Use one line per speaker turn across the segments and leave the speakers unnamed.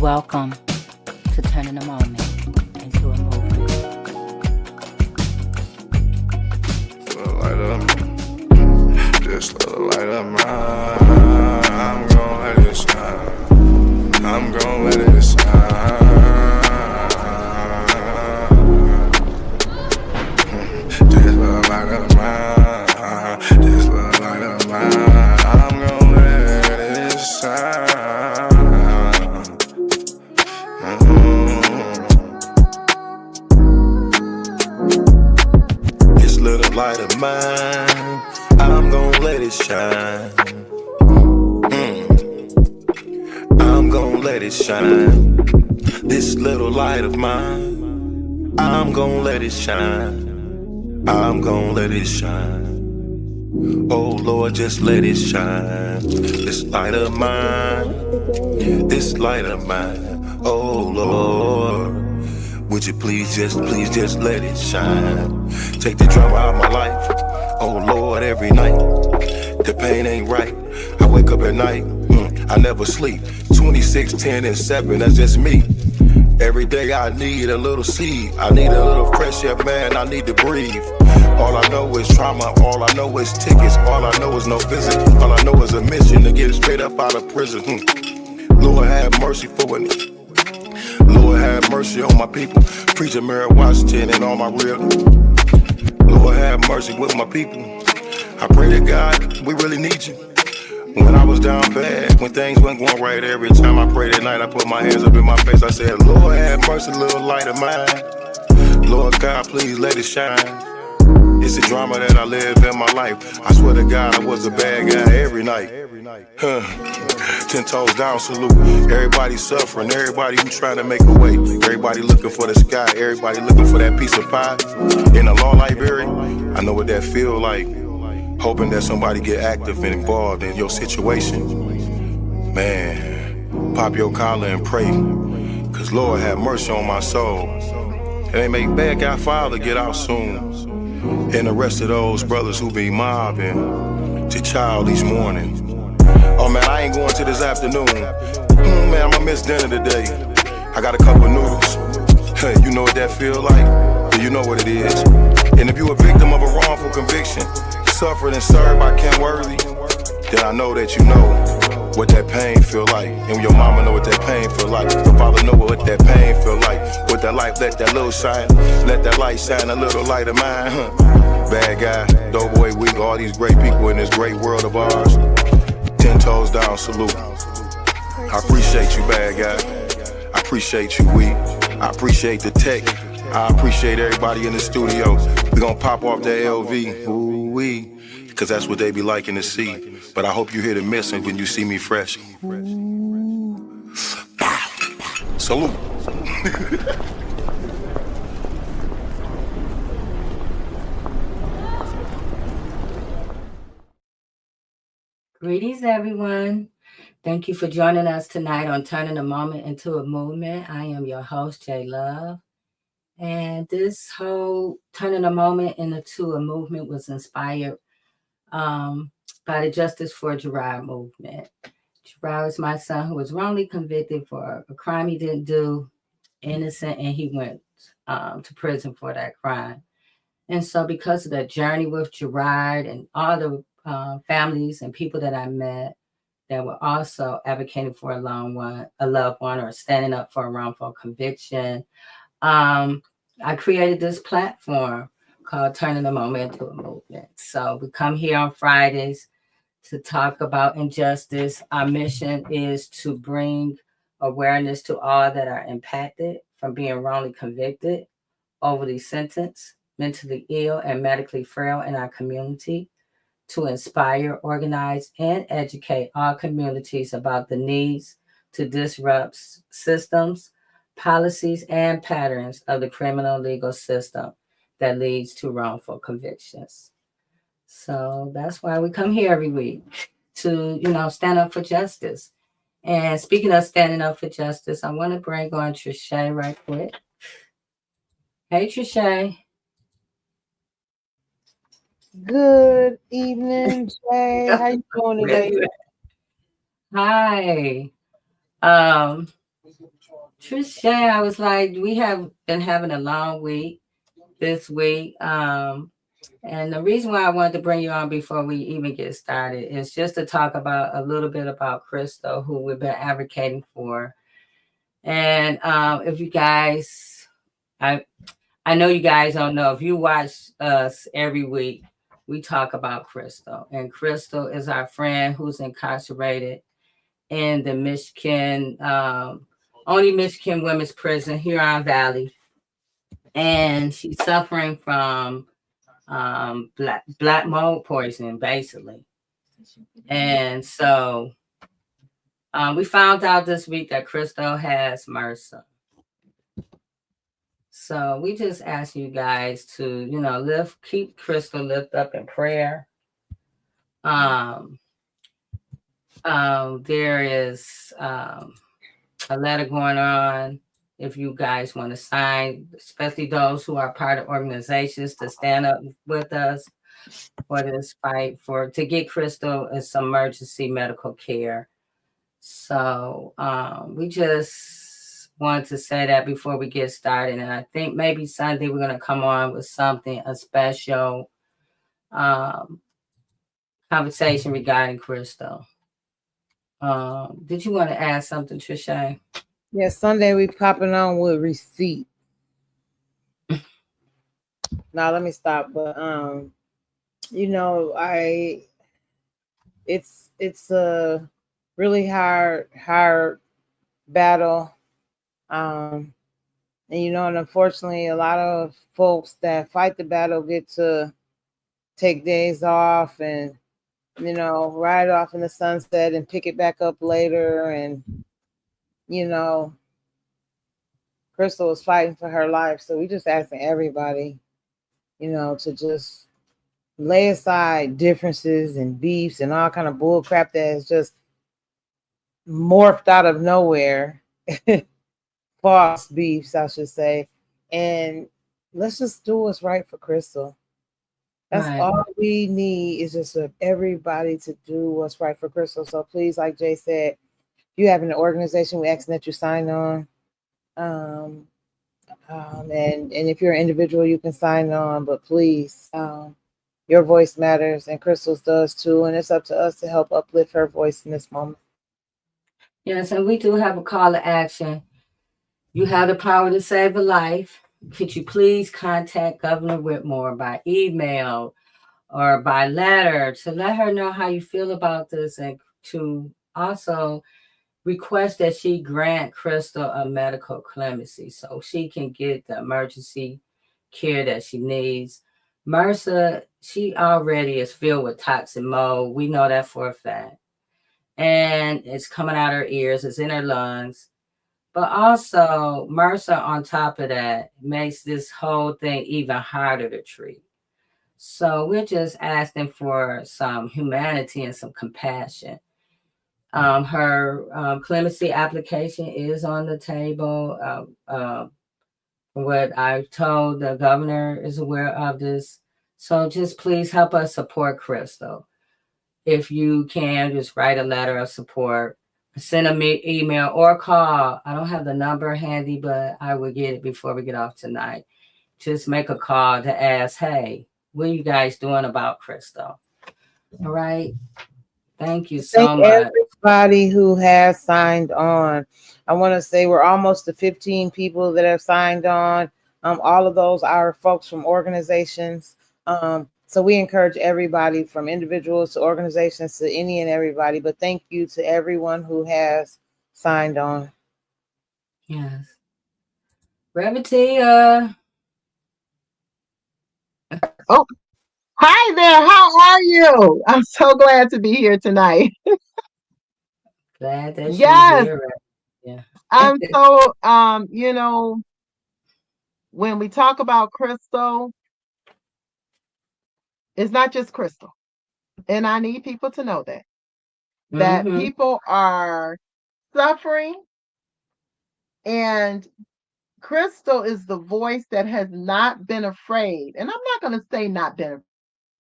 Welcome to turning a moment into a movement.
Just a light of mine. I'm gon' let it shine. I'm gon' let it shine. Just a light of mine. Just a light of mine. I'm gon' let it shine. This little light of mine, I'm gon' let it shine. I'm gon' let it shine. This little light of mine, I'm gon' let it shine. I'm gon' let it shine. Oh Lord, just let it shine. This light of mine, this light of mine. Oh Lord, would you please just let it shine. Take the drama out of my life. Oh Lord, every night the pain ain't right. I wake up at night, I never sleep. 26, 10, and 7, that's just me. Every day I need a little seed. I need a little fresh air, man, I need to breathe. All I know is trauma, all I know is tickets. All I know is no visit, all I know is a mission to get straight up out of prison. Lord have mercy for it. Lord have mercy on my people. Preacher Mary Washington and all my real. Lord have mercy with my people. I pray to God, we really need you. When I was down bad, when things weren't going right, every time I prayed at night, I put my hands up in my face. I said, Lord have mercy, little light of mine. Lord God, please let it shine. It's the drama that I live in my life. I swear to God, I was a bad guy every night. 10 toes down, salute. Everybody suffering, everybody who trying to make a way. Everybody looking for the sky, everybody looking for that piece of pie. In a law library, I know what that feel like. Hoping that somebody get active and involved in your situation. Man, pop your collar and pray. Cause Lord have mercy on my soul. And they make bad guy father get out soon. And the rest of those brothers who be mobbing to child each morning. Oh man, I ain't going to this afternoon. Man, I'ma miss dinner today. I got a couple noodles. Hey, you know what that feel like? Do you know what it is? And if you a victim of a wrongful conviction, suffered and served by Ken Worthy, then I know that you know what that pain feel like. And your mama know what that pain feel like. Your father know what that pain feel like. With that light, let that little shine. Let that light shine, a little light of mine. Bad guy, Doughboy Week, all these great people in this great world of ours. 10 toes down, salute. I appreciate you, bad guy. I appreciate you, we. I appreciate the tech. I appreciate everybody in the studio. We gonna pop off that LV, ooh-wee, cause that's what they be liking to see. But I hope you hear the missing when you see me fresh. Ooh. Salute.
Greetings, everyone. Thank you for joining us tonight on Turning a Moment into a Movement. I am your host, J Love. And this whole turning a moment into a movement was inspired by the Justice for Gerard movement. Gerard was my son who was wrongly convicted for a crime he didn't do, innocent, and he went to prison for that crime. And so because of the journey with Gerard and all the families and people that I met that were also advocating for a loved one or standing up for a wrongful conviction, I created this platform called Turning the Moment into a Movement. So we come here on Fridays to talk about injustice. Our mission is to bring awareness to all that are impacted from being wrongly convicted, overly sentenced, mentally ill, and medically frail in our community, to inspire, organize, and educate all communities about the needs to disrupt systems, policies, and patterns of the criminal legal system that leads to wrongful convictions. So that's why we come here every week to, stand up for justice. And speaking of standing up for justice, I want to bring on Trisha right quick. Hey, Trisha.
Good evening, Jay. How you doing today?
Hi. Trisha, I was like, we have been having a long week this week. And the reason why I wanted to bring you on before we even get started is just to talk about a little bit about Crystal, who we've been advocating for. And if you guys, I I know you guys don't know. If you watch us every week, we talk about Crystal, and Crystal is our friend who's incarcerated in the Michigan, only Michigan Women's Prison, Huron Valley, and she's suffering from black mold poisoning, basically. And so we found out this week that Crystal has MRSA. So we just ask you guys to, keep Crystal lift up in prayer. Um, there is a letter going on if you guys want to sign, especially those who are part of organizations to stand up with us for this fight to get Crystal some emergency medical care. So we just want to say that before we get started. And I think maybe Sunday we're going to come on with a special um, conversation regarding Crystal. Did you want to add something, Trisha?
Yeah, Sunday we popping on with receipt. Now let me stop. But it's a really hard battle. And unfortunately a lot of folks that fight the battle get to take days off and ride off in the sunset and pick it back up later. And Crystal was fighting for her life. So we just asking everybody, to just lay aside differences and beefs and all kind of bull crap that is just morphed out of nowhere. False beefs, I should say. And let's just do what's right for Crystal. That's right. All we need is just for everybody to do what's right for Crystal. So please, like Jay said, if you have an organization, we asking that you sign on. And if you're an individual, you can sign on. But please, your voice matters, and Crystal's does too. And it's up to us to help uplift her voice in this moment.
Yes, and we do have a call to action. You have the power to save a life. Could you please contact Governor Whitmore by email or by letter to let her know how you feel about this, and to also request that she grant Crystal a medical clemency so she can get the emergency care that she needs. MRSA, she already is filled with toxic mold. We know that for a fact. And it's coming out her ears, it's in her lungs. But also, MRSA, on top of that, makes this whole thing even harder to treat. So we're just asking for some humanity and some compassion. Her clemency application is on the table. What I've told, the governor is aware of this. So just please help us support Crystal. If you can, just write a letter of support, send an email or call. I don't have the number handy, but I will get it before we get off tonight. Just make a call to ask, hey, what are you guys doing about Crystal? All right. Thank you so much.
Everybody who has signed on. I want to say we're almost to 15 people that have signed on. All of those are folks from organizations. So we encourage everybody, from individuals to organizations to any and everybody. But thank you to everyone who has signed on.
Yes. Brevity.
Oh, hi there. How are you? I'm so glad to be here tonight.
Glad that you're here. Yeah.
I'm so, when we talk about Crystal, it's not just Crystal. And I need people to know that people are suffering, and Crystal is the voice that has not been afraid. And I'm not going to say not been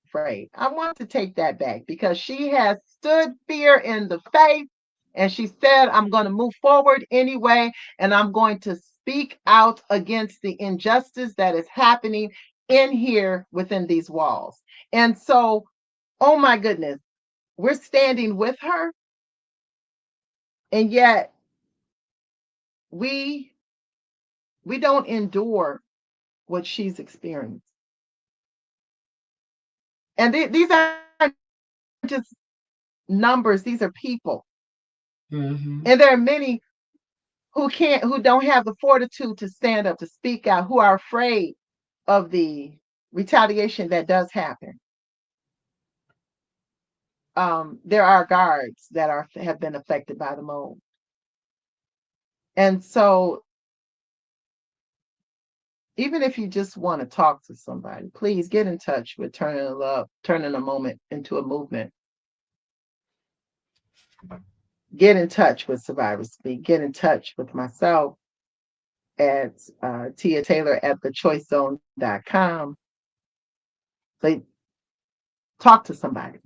afraid. I want to take that back, because she has stood fear in the face. And she said, I'm going to move forward anyway, and I'm going to speak out against the injustice that is happening in here within these walls. And so, oh my goodness, we're standing with her, and yet we don't endure what she's experienced. And these aren't just numbers, these are people.
Mm-hmm.
And there are many who don't have the fortitude to stand up, to speak out, who are afraid of the retaliation that does happen. There are guards that have been affected by the mold. And so even if you just want to talk to somebody, please get in touch with turning a moment into a movement. Get in touch with Survivor Speak. Get in touch with myself at Tia Taylor at thechoicezone.com. So talk to somebody.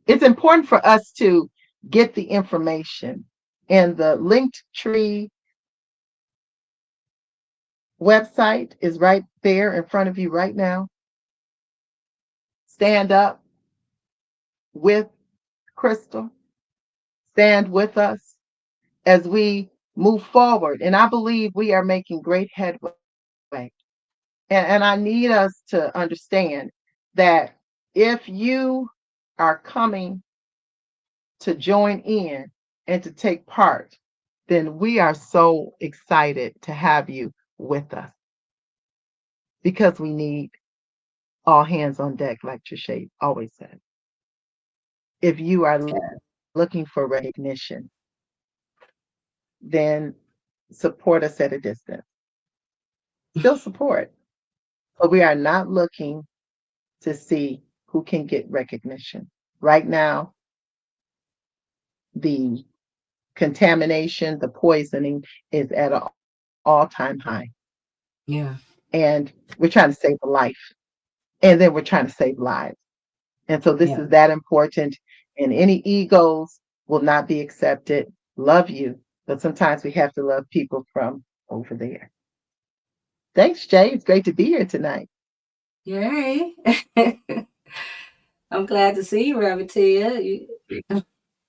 It's important for us to get the information. And the Linktree website is right there in front of you right now. Stand up with Crystal. Stand with us as we move forward. And I believe we are making great headway. And I need us to understand that if you are coming to join in and to take part, then we are so excited to have you with us, because we need all hands on deck, like Trisha always said. If you are looking for recognition, then support us at a distance. Still support, but we are not looking to see who can get recognition. Right now, the contamination, the poisoning is at an all-time high.
Yeah.
And we're trying to save a life. And then we're trying to save lives. And so this
Yeah.
is that important. And any egos will not be accepted. Love you. But sometimes we have to love people from over there. Thanks, Jay. It's great to be here tonight.
Yay. I'm glad to see you, Reverend Tia.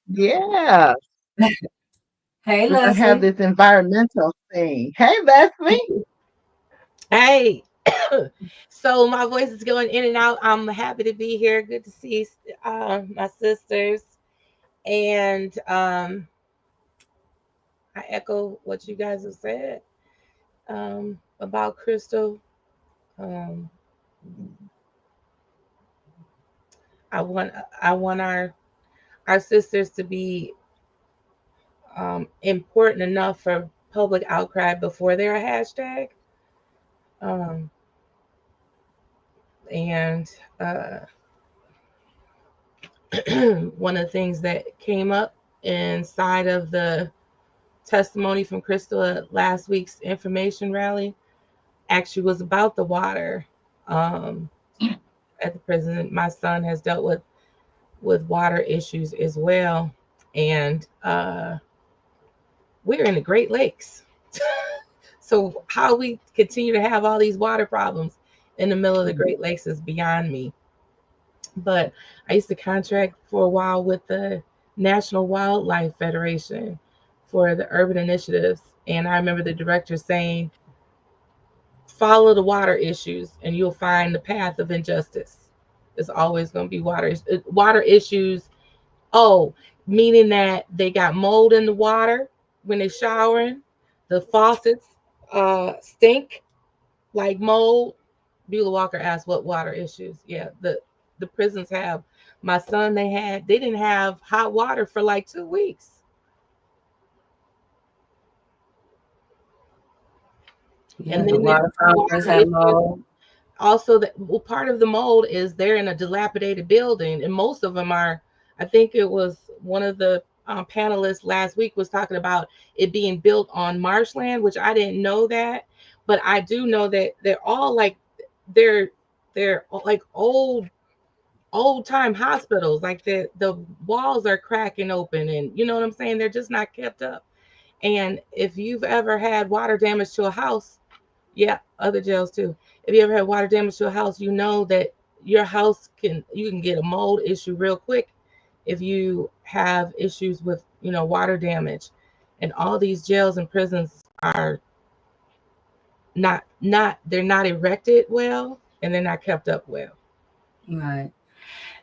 Yeah.
Hey,
We're going to have
Leslie.
this environmental thing. Hey, Leslie.
Hey, so my voice is going in and out. I'm happy to be here. Good to see my sisters. And I echo what you guys have said about Crystal. Um, I want our sisters to be important enough for public outcry before they're a hashtag. Um, and one of the things that came up inside of the testimony from Crystal at last week's information rally actually was about the water at the prison. My son has dealt with water issues as well, and we're in the Great Lakes. So how we continue to have all these water problems in the middle of the Great Lakes is beyond me. But I used to contract for a while with the National Wildlife Federation for the urban initiatives. And I remember the director saying, follow the water issues and you'll find the path of injustice. It's always going to be water issues. Oh, meaning that they got mold in the water when they're showering. The faucets stink like mold. Beulah Walker asked what water issues. Yeah, the prisons have. My son, they didn't have hot water for like 2 weeks.
Yeah,
And
the
then there's
water fountains
water
have
issues.
mold.
Also, part of the mold is they're in a dilapidated building, and most of them are. I think it was one of the panelists last week was talking about it being built on marshland, which I didn't know that, but I do know that they're all like they're like old old time hospitals, like the walls are cracking open, and you know what I'm saying? They're just not kept up. And if you've ever had water damage to a house, yeah, other jails too. If you ever had water damage to a house, you know that your house you can get a mold issue real quick if you have issues with, water damage. And all these jails and prisons are not they're not erected well, and they're not kept up well.
Right.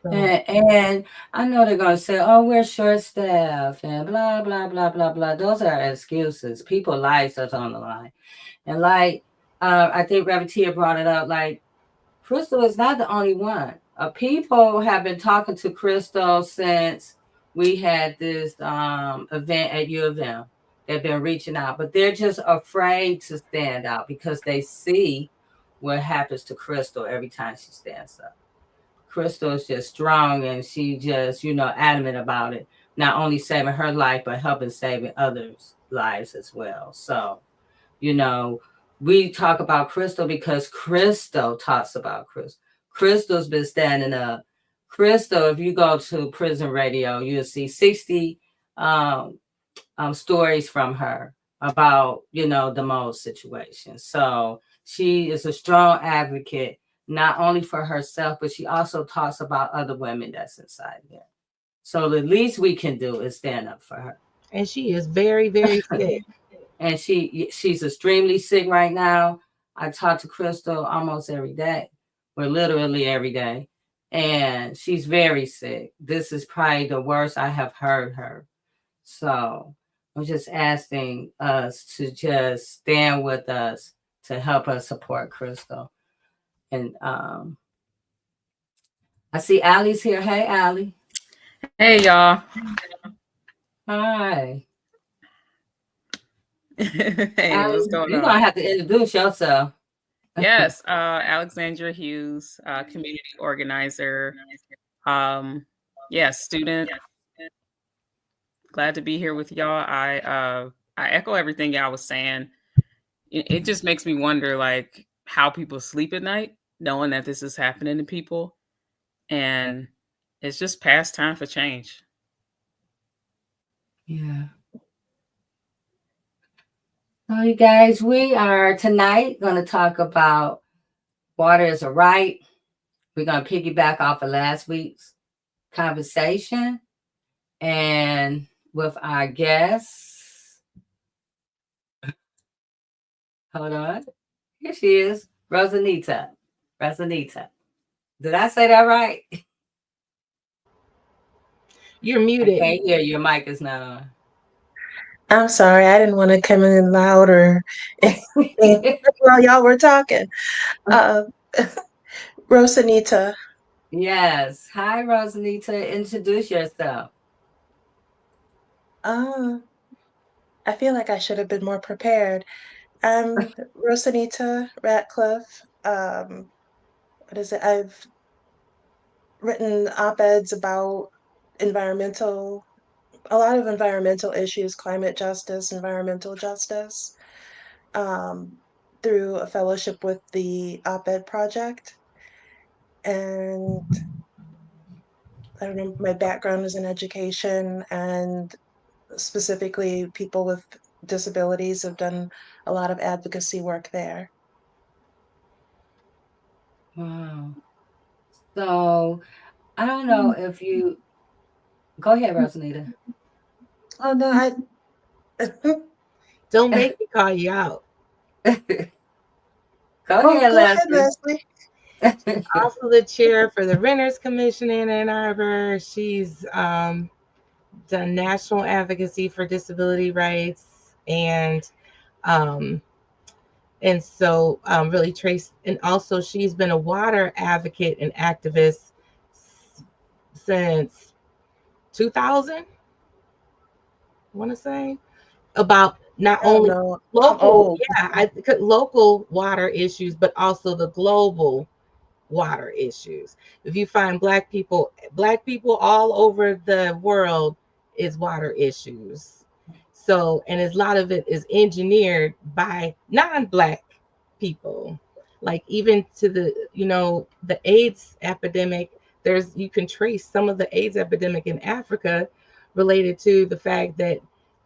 So
And I know they're gonna say, "Oh, we're short staffed," and blah blah blah blah blah. Those are excuses. People lives are on the line, and like I think Reverend Tia brought it up. Like Crystal is not the only one. People have been talking to Crystal since we had this event at U of M. They've been reaching out, but they're just afraid to stand out because they see what happens to Crystal every time she stands up. Crystal is just strong, and she just, adamant about it. Not only saving her life, but helping saving others' lives as well. So, you know, we talk about Crystal because Crystal talks about Crystal. Crystal's been standing up. Crystal, if you go to prison radio, you'll see 60 um, stories from her about, the mold situation. So she is a strong advocate, not only for herself, but she also talks about other women that's inside there. So the least we can do is stand up for her.
and she is very, very sick.
And she's extremely sick right now. I talk to Crystal almost every day, or literally every day, and she's very sick. This is probably the worst I have heard her. So I'm just asking us to just stand with us to help us support Crystal. And I see Allie's here. Hey, Allie.
Hey y'all.
Hi.
Hey,
Allie,
what's going
you're
on?
gonna have to introduce yourself.
Yes, Alexandra Hughes, community organizer. Student. Glad to be here with y'all. I echo everything y'all was saying. It just makes me wonder, like, how people sleep at night, knowing that this is happening to people, and it's just past time for change.
Yeah. So you guys, we are tonight going to talk about water is a right. We're going to piggyback off of last week's conversation and with our guests. Hold on. Here she is, Rosanita. Rosanita. Did I say that right?
You're
I
muted.
can't hear. Your mic is not on.
I'm sorry, I didn't want to come in louder while y'all were talking. Uh, Rosanita.
Yes. Hi, Rosanita. Introduce yourself.
I feel like I should have been more prepared. I'm Rosanita Ratcliff. What is it? I've written op-eds about a lot of environmental issues, climate justice, environmental justice, through a fellowship with the Op-Ed Project. And I don't know, my background is in education, and specifically people with disabilities. Have done a lot of advocacy work there.
Wow. So I don't know if you go ahead, Rosanita.
Oh no, I
Don't make me call you out.
Go ahead,
go ahead,
Leslie.
Leslie.
Also the chair for the Renters Commission in Ann Arbor. She's done national advocacy for disability rights, and um, so really trace. And also she's been a water advocate and activist since 2000. I want to say about not
I don't
only
know. I'm
local,
old.
local water issues, but also the global water issues. If you find black people all over the world is water issues. So, and a lot of it is engineered by non-black people. Like even to the, the AIDS epidemic, you can trace some of the AIDS epidemic in Africa related to the fact that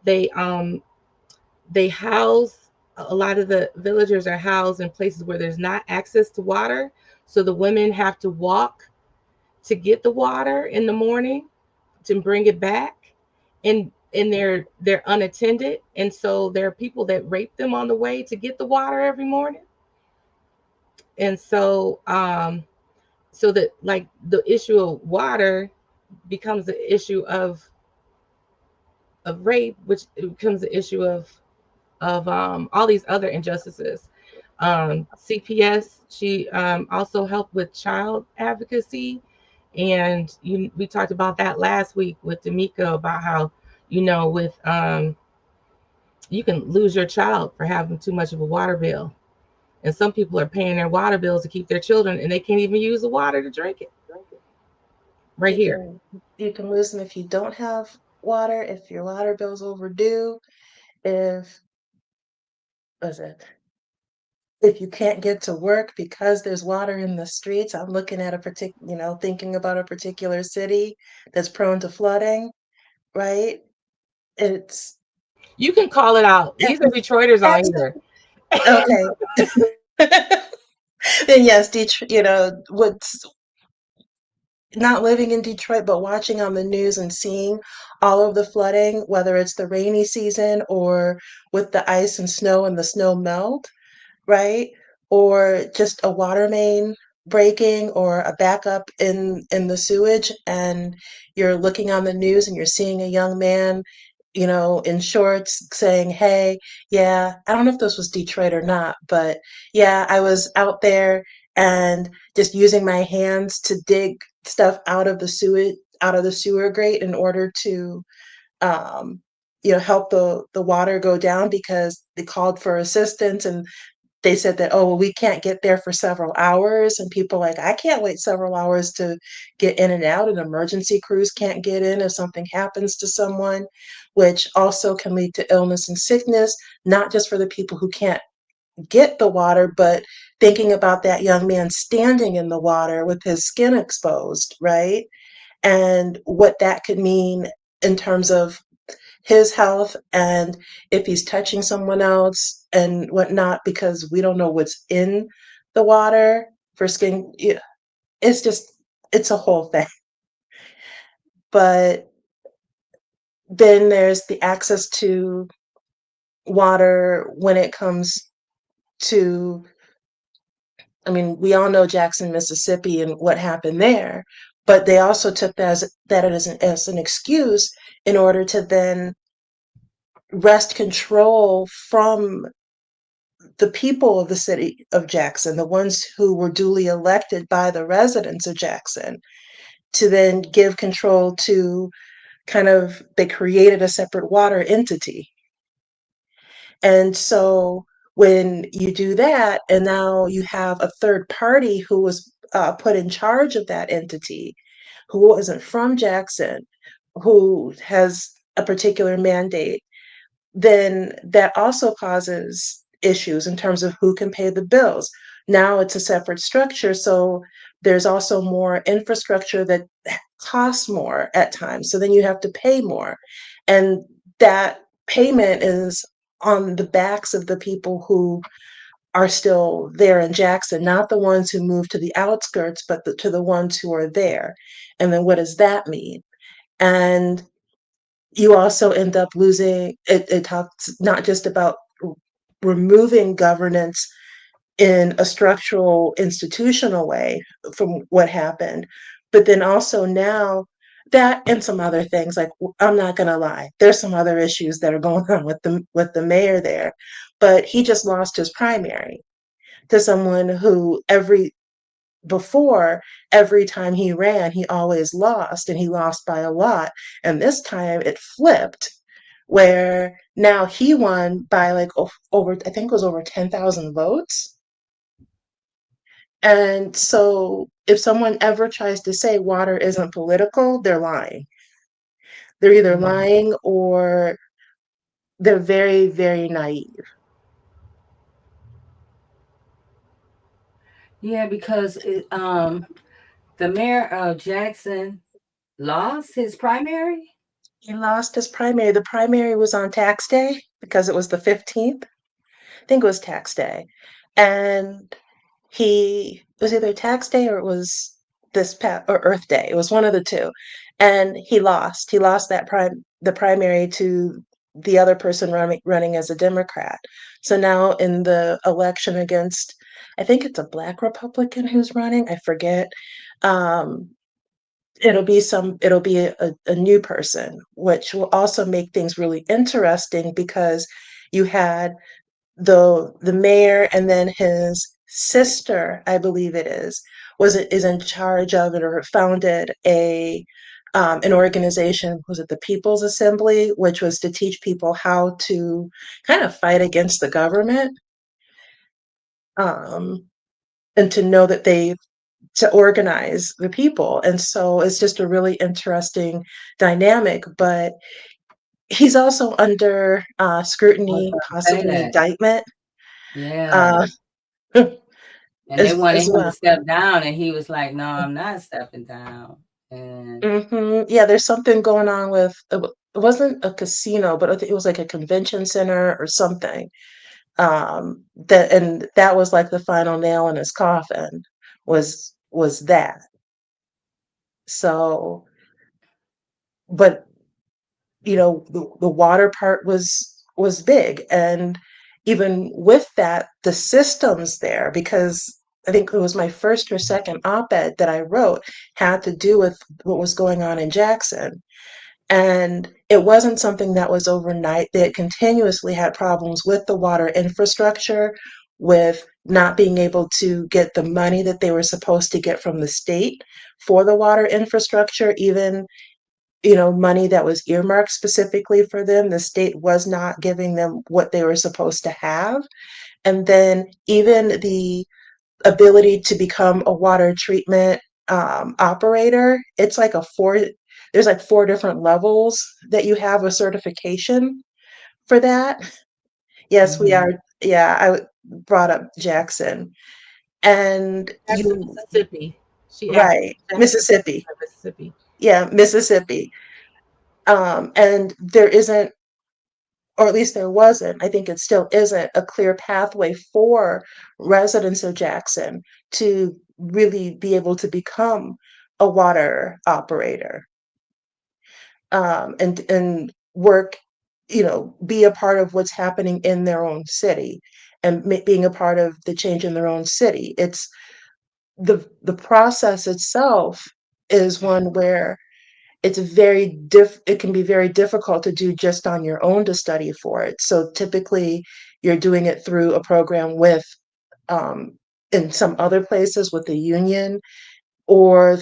they they house a lot of the villagers are housed in places where there's not access to water, so the women have to walk to get the water in the morning to bring it back, and they're unattended, and so there are people that rape them on the way to get the water every morning. And so that, like, the issue of water becomes the issue of rape, which becomes the issue of all these other injustices. CPS, she also helped with child advocacy, and we talked about that last week with D'Amico about how, with you can lose your child for having too much of a water bill, and some people are paying their water bills to keep their children, and they can't even use the water to drink it. Right
You
here.
can lose them if you don't have water, if your water bill's overdue, if was it if you can't get to work because there's water in the streets. I'm looking at a particular, thinking about a particular city that's prone to flooding, right? It's
You can call it out. These are Detroiters on here.
okay. And yes, Detroit, what's not living in Detroit, but watching on the news and seeing all of the flooding, whether it's the rainy season or with the ice and snow and the snow melt, right? Or just a water main breaking or a backup in the sewage, and you're looking on the news and you're seeing a young man, in shorts saying, "Hey, yeah, I don't know if this was Detroit or not, but yeah, I was out there and just using my hands to dig stuff out of the sewer grate in order to um help the water go down because they called for assistance, and they said that, oh, well, we can't get there for several hours. And people like, I can't wait several hours to get in and out. An emergency crews can't get in if something happens to someone, which also can lead to illness and sickness, not just for the people who can't get the water, but thinking about that young man standing in the water with his skin exposed, right? And what that could mean in terms of his health and if he's touching someone else and whatnot, because we don't know what's in the water for skin. It's just, it's a whole thing. But then there's the access to water when it comes to, I mean, we all know Jackson, Mississippi and what happened there, but they also took that as an excuse in order to then wrest control from the people of the city of Jackson, the ones who were duly elected by the residents of Jackson, to then give control to they created a separate water entity. And so when you do that, and now you have a third party who was put in charge of that entity, who wasn't from Jackson, who has a particular mandate, then that also causes issues in terms of who can pay the bills. Now it's a separate structure, so there's also more infrastructure that costs more at times. So then you have to pay more. And that payment is on the backs of the people who are still there in Jackson, not the ones who moved to the outskirts, but to the ones who are there. And then what does that mean? And you also end up losing it. It talks not just about removing governance in a structural institutional way from what happened, but then also now that and some other things, like, I'm not going to lie, there's some other issues that are going on with the mayor there, but he just lost his primary to someone who every time he ran, he always lost, and he lost by a lot. And this time it flipped, where now he won by like over, I think it was over 10,000 votes. And so if someone ever tries to say water isn't political, they're lying. They're either lying or they're very, very naive.
Yeah, because The mayor of Jackson lost his primary?
He lost his primary. The primary was on tax day because it was the 15th. I think it was tax day. And it was either tax day or it was or Earth Day. It was one of the two. And he lost. He lost the primary to the other person running as a Democrat. So now in the election against, I think it's a Black Republican who's running. I forget. Um, it'll be a new person, which will also make things really interesting because you had the mayor and then his sister, I believe it is in charge of it or founded an organization, was it the People's Assembly, which was to teach people how to kind of fight against the government, um, and to know that to organize the people. And so it's just a really interesting dynamic, but he's also under
I was
scrutiny,
gonna say
possibly
that.
indictment,
Yeah.
uh,
And they wanted
as
him to
well.
step down, and he was like, "No, I'm not stepping down." And
Yeah, there's something going on with it wasn't a casino, but I think it was like a convention center or something. That was like the final nail in his coffin was that. So, but the water part was big, and even with that, the systems there, because I think it was my first or second op-ed that I wrote had to do with what was going on in Jackson. And it wasn't something that was overnight. They had continuously had problems with the water infrastructure, with not being able to get the money that they were supposed to get from the state for the water infrastructure, even money that was earmarked specifically for them. The state was not giving them what they were supposed to have. And then even the ability to become a water treatment operator, there's like four different levels that you have a certification for that. Yes, we
mhm.
are. Yeah, brought up Jackson. And
Jackson,
you,
Mississippi. She asked
right,
Jackson,
Mississippi.
Mississippi.
Yeah, Mississippi. And there isn't, or at least there wasn't, I think it still isn't, a clear pathway for residents of Jackson to really be able to become a water operator, and work, be a part of what's happening in their own city, and being a part of the change in their own city. It's the process itself is one where it can be very difficult to do just on your own to study for it. So typically you're doing it through a program with, um, in some other places with the union, or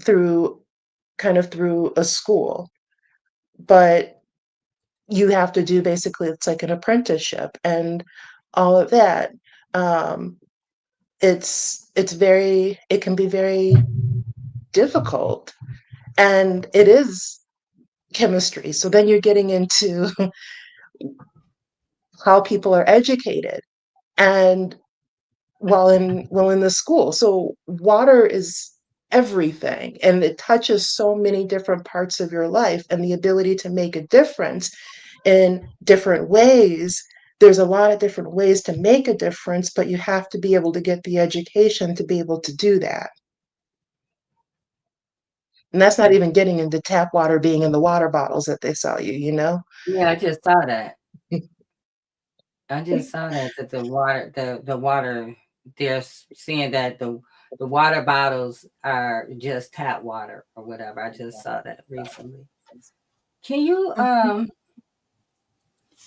through through a school. But you have to do, basically, it's like an apprenticeship and all of that. Um, it can be very difficult, and it is chemistry. So then you're getting into how people are educated, and in the school. So water is everything, and it touches so many different parts of your life, and the ability to make a difference in different ways. There's a lot of different ways to make a difference, but you have to be able to get the education to be able to do that. And that's not even getting into tap water being in the water bottles that they sell you.
Yeah, I just saw that. I just saw that the water, they're seeing that the water bottles are just tap water or whatever. I just saw that recently. Can you um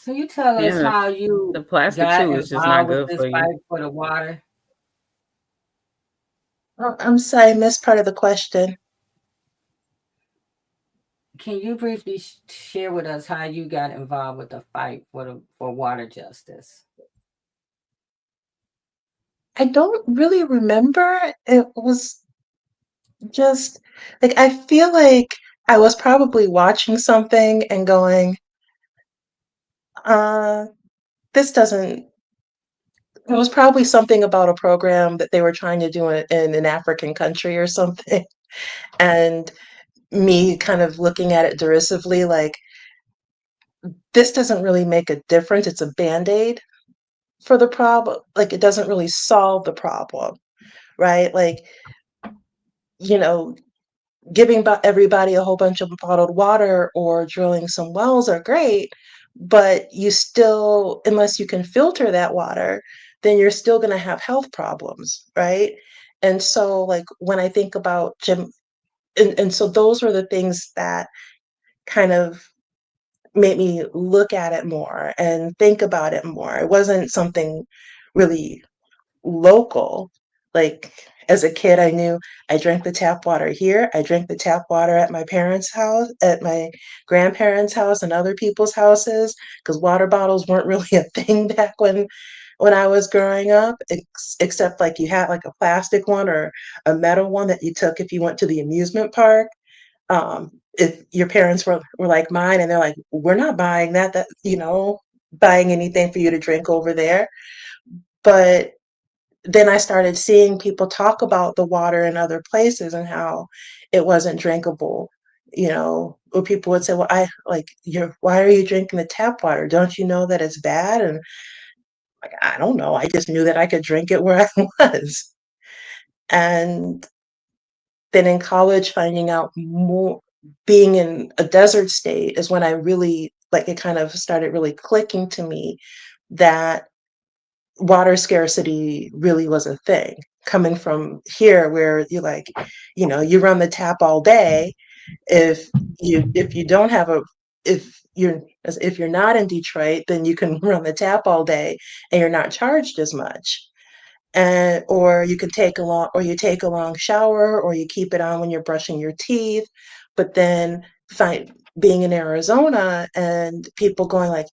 can you tell us
Yeah,
how
the
you
plastic
got
too is just not
involved with
good
this
for you.
fight for the water?
Oh, I'm sorry, I missed part of the question.
Can you briefly share with us how you got involved with the fight for water justice?
I don't really remember. It was just like, I feel like I was probably watching something and going, uh, this doesn't It was probably something about a program that they were trying to do in an African country or something. And me kind of looking at it derisively, like, this doesn't really make a difference. It's a band-aid for the problem. Like, it doesn't really solve the problem, right? Like, you know, giving everybody a whole bunch of bottled water or drilling some wells are great, but you still, unless you can filter that water, then you're still going to have health problems, right? And so, like, when I think about and so those were the things that kind of made me look at it more and think about it more. It wasn't something really local. Like, as a kid, I knew I drank the tap water here. I drank the tap water at my parents' house, at my grandparents' house, and other people's houses, because water bottles weren't really a thing back when I was growing up, except like you had like a plastic one or a metal one that you took if you went to the amusement park. If your parents were like mine and they're like, we're not buying that, buying anything for you to drink over there. But then I started seeing people talk about the water in other places and how it wasn't drinkable. Or people would say, well, why are you drinking the tap water? Don't you know that it's bad? And like, I don't know. I just knew that I could drink it where I was. And then in college, finding out more, being in a desert state is when I really, like, it kind of started really clicking to me that water scarcity really was a thing. Coming from here where you're like, you run the tap all day. If you don't have if you're not in Detroit, then you can run the tap all day and you're not charged as much. And or you can take a long shower, or you keep it on when you're brushing your teeth. But then being in Arizona and people going like,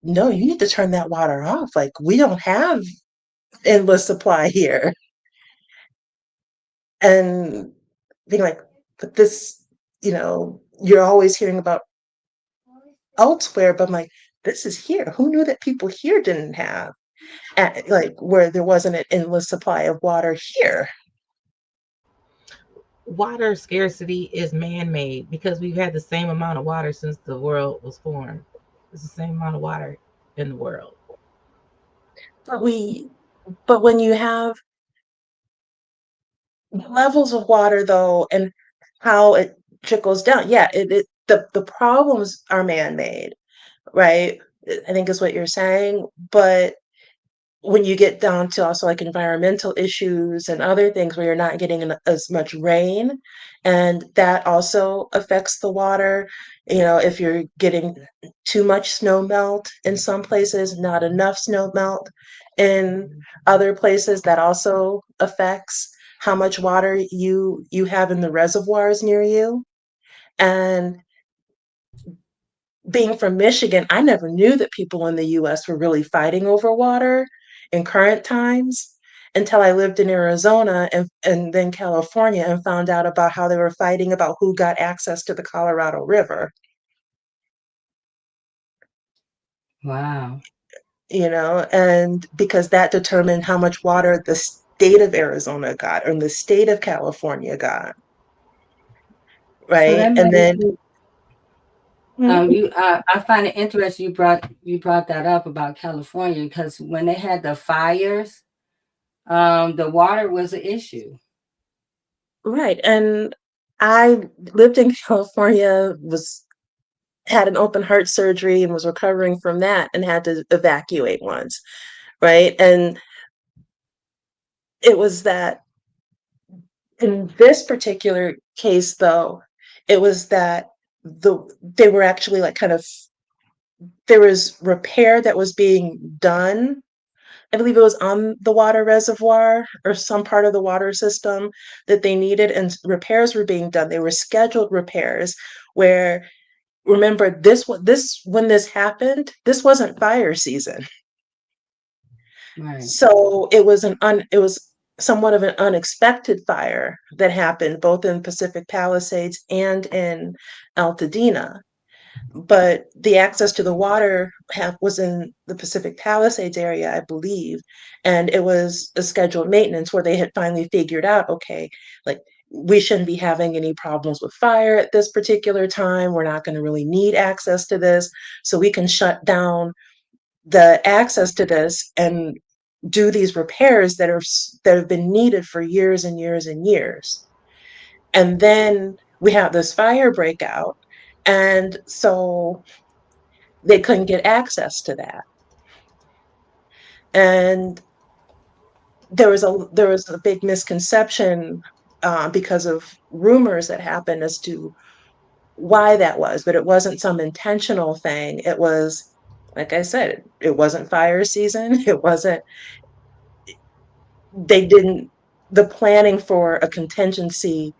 no, you need to turn that water off. Like, we don't have endless supply here. And being like, but this, you're always hearing about elsewhere, but I'm like, this is here. Who knew that people here didn't have, like, where there wasn't an endless supply of water here?
Water scarcity is man-made because we've had the same amount of water since the world was formed. It's the same amount of water in the world.
But but when you have levels of water though, and how it trickles down, yeah, the problems are man-made, right? I think is what you're saying. But when you get down to also like environmental issues and other things where you're not getting as much rain, and that also affects the water. If you're getting too much snow melt in some places, not enough snow melt in other places, that also affects how much water you have in the reservoirs near you. And being from Michigan, I never knew that people in the US were really fighting over water in current times until I lived in Arizona and then California and found out about how they were fighting about who got access to the Colorado River.
Wow.
And because that determined how much water the state of Arizona got or the state of California got.
So
Right.
that
And
makes
then
me, I find it interesting you brought that up about California, because when they had the fires, the water was an issue.
right. And I lived in California, had an open heart surgery and was recovering from that and had to evacuate once, right? And it was that in this particular case, though, it was that they were actually like kind of, there was repair that was being done. I believe it was on the water reservoir or some part of the water system that they needed, and repairs were being done. They were scheduled repairs where, remember, this when this happened, this wasn't fire season.
Right.
So it was somewhat of an unexpected fire that happened both in Pacific Palisades and in Altadena. but the access to the water was in the Pacific Palisades area, I believe, and it was a scheduled maintenance where they had finally figured out, okay, like we shouldn't be having any problems with fire at this particular time. We're not going to really need access to this, so we can shut down the access to this and do these repairs that have been needed for years and years and years. And then we have this fire breakout, and so they couldn't get access to that. And there was a big misconception because of rumors that happened as to why that was, but it wasn't some intentional thing. It was, like I said, it wasn't fire season. It wasn't, they didn't, the planning for a contingency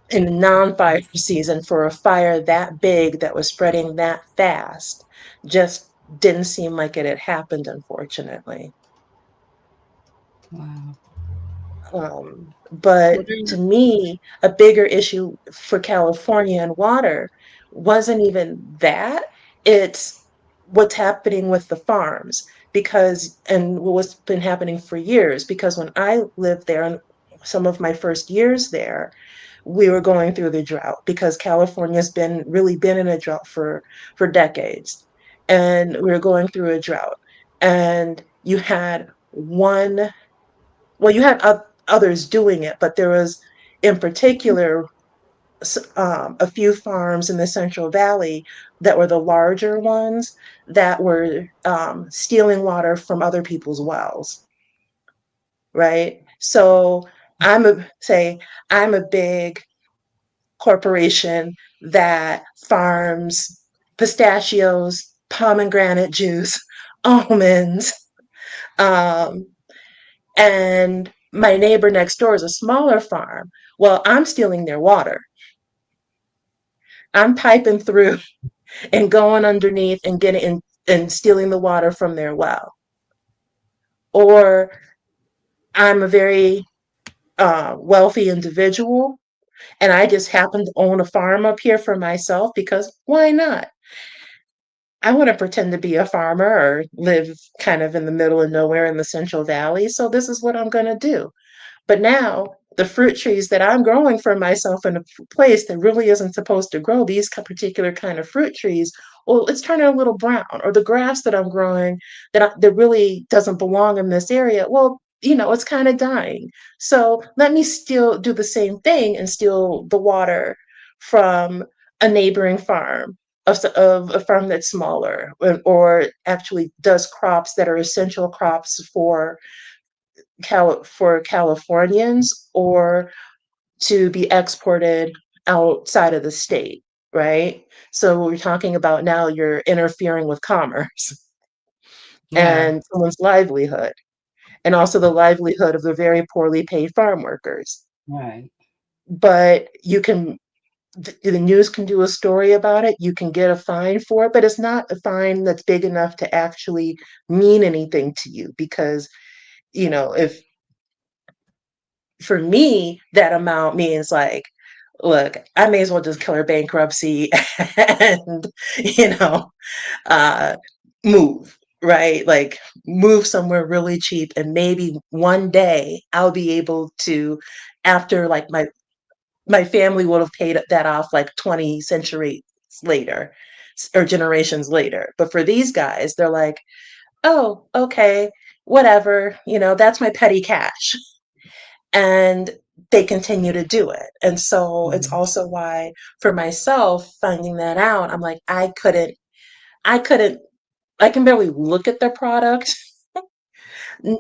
in the non-fire season for a fire that big that was spreading that fast just didn't seem like it had happened, unfortunately.
Wow.
But
Well,
to
then,
me, a bigger issue for California and water wasn't even that. It's what's happening with the farms because, and what's been happening for years, because when I lived there and some of my first years there, we were going through the drought because California's been in a drought for decades. And we were going through a drought. And you had one well, you had others doing it, but there was, in particular, a few farms in the Central Valley that were the larger ones that were stealing water from other people's wells, right? So say I'm a big corporation that farms pistachios, pomegranate juice, almonds, um, and my neighbor next door is a smaller farm. Well, I'm stealing their water. I'm piping through and going underneath and getting in and stealing the water from their well. Or I'm a very wealthy individual and I just happen to own a farm up here for myself because why not? I want to pretend to be a farmer or live kind of in the middle of nowhere in the Central Valley. So this is what I'm going to do. But now the fruit trees that I'm growing for myself in a place that really isn't supposed to grow these particular kind of fruit trees, well, it's turning a little brown. Or the grass that I'm growing that really doesn't belong in this area, well, it's kind of dying. So let me still do the same thing and steal the water from a neighboring farm of a farm that's smaller or actually does crops that are essential crops for Californians or to be exported outside of the state, right? So we're talking about now you're interfering with commerce
Yeah.
and someone's livelihood, and also the livelihood of the very poorly paid farm workers.
Right.
But the news can do a story about it. You can get a fine for it, but it's not a fine that's big enough to actually mean anything to you because, if for me, that amount means like, look, I may as well just declare bankruptcy and, you know, uh, move, right? Like move somewhere really cheap. And maybe one day I'll be able to, after like my family would have paid that off like 20 centuries later or generations later. But for these guys, they're like, oh, okay, whatever, that's my petty cash and they continue to do it. And so it's
Mhm.
also why for myself finding that out, I'm like, I couldn't, I can barely look at the product,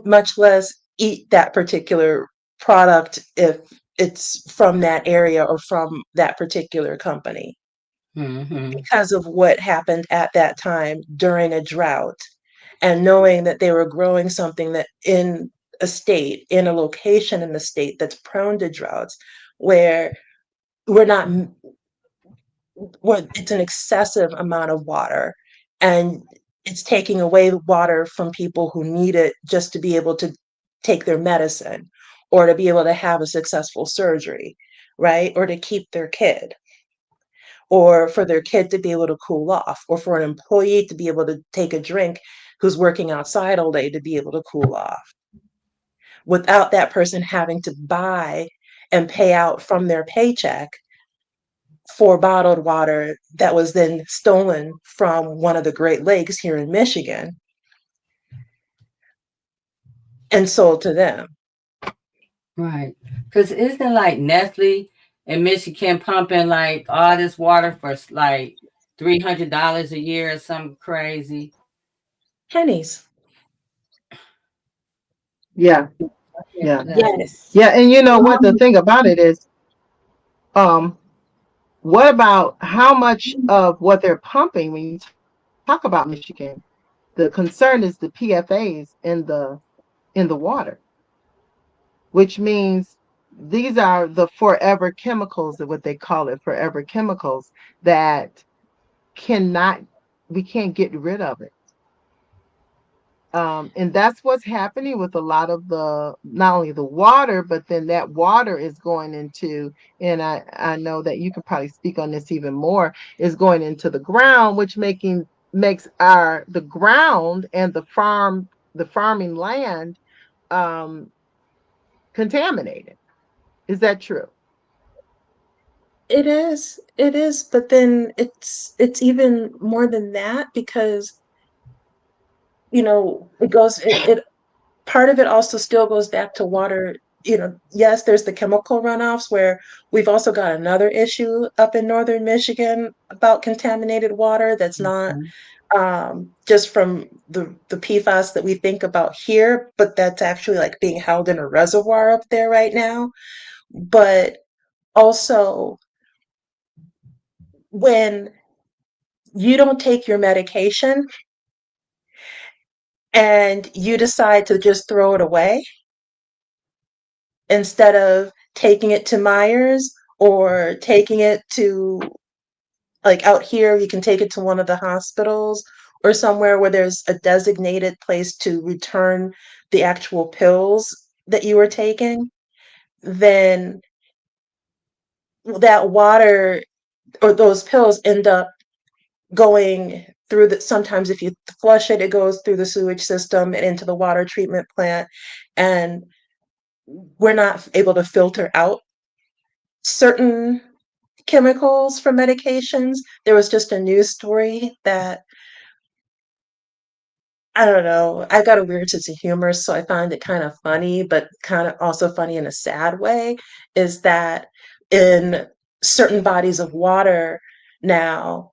much less eat that particular product if it's from that area or from that particular company
Mhm.
because of what happened at that time during a drought and knowing that they were growing something that in a location in the state that's prone to droughts where we're not where it's an excessive amount of water and it's taking away the water from people who need it just to be able to take their medicine or to be able to have a successful surgery, right? Or to keep their kid. or for their kid to be able to cool off, or for an employee to be able to take a drink who's working outside all day to be able to cool off without that person having to buy and pay out from their paycheck for bottled water that was then stolen from one of the Great Lakes here in Michigan and sold to them.
Right. Because isn't it like Nestle in Michigan pumping like all this water for like $300 a year or something crazy?
Pennies.
Yeah, yeah,
Yes.
yeah. And you know what? The thing about it is, um, what about how much of what they're pumping when you talk about Michigan? The concern is the PFAs in the water, which means these are the forever chemicals, what they call it, forever chemicals that cannot we can't get rid of it. And that's what's happening with a lot of the not only the water, but then that water is going into, and I know that you can probably speak on this even more, is going into the ground, which makes our the ground and the farming land um contaminated. Is that true?
It is. It is, but then it's even more than that because, it goes it part of it also still goes back to water. Yes, there's the chemical runoffs where we've also got another issue up in northern Michigan about contaminated water that's not
Mhm.
just from the PFAS that we think about here, but that's actually like being held in a reservoir up there right now. But also, when you don't take your medication and you decide to just throw it away instead of taking it to Myers or taking it to, like out here, you can take it to one of the hospitals or somewhere where there's a designated place to return the actual pills that you were taking, then that water or those pills end up going through sometimes if you flush it, it goes through the sewage system and into the water treatment plant. And we're not able to filter out certain chemicals from medications. There was just a news story that, I don't know, I got a weird sense of humor, so I find it kind of funny, but kind of also funny in a sad way, is that in certain bodies of water now,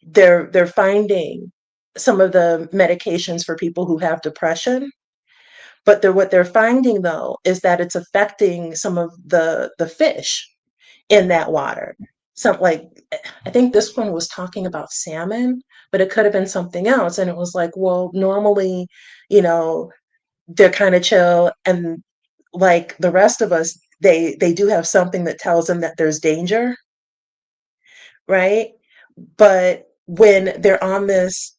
they're finding some of the medications for people who have depression. But what they're finding though is that it's affecting some of the fish in that water. Some like I think this one was talking about salmon, but it could have been something else. And it was like, well, normally, you know, they're kind of chill, and like the rest of us, they do have something that tells them that there's danger, right? But when they're on this,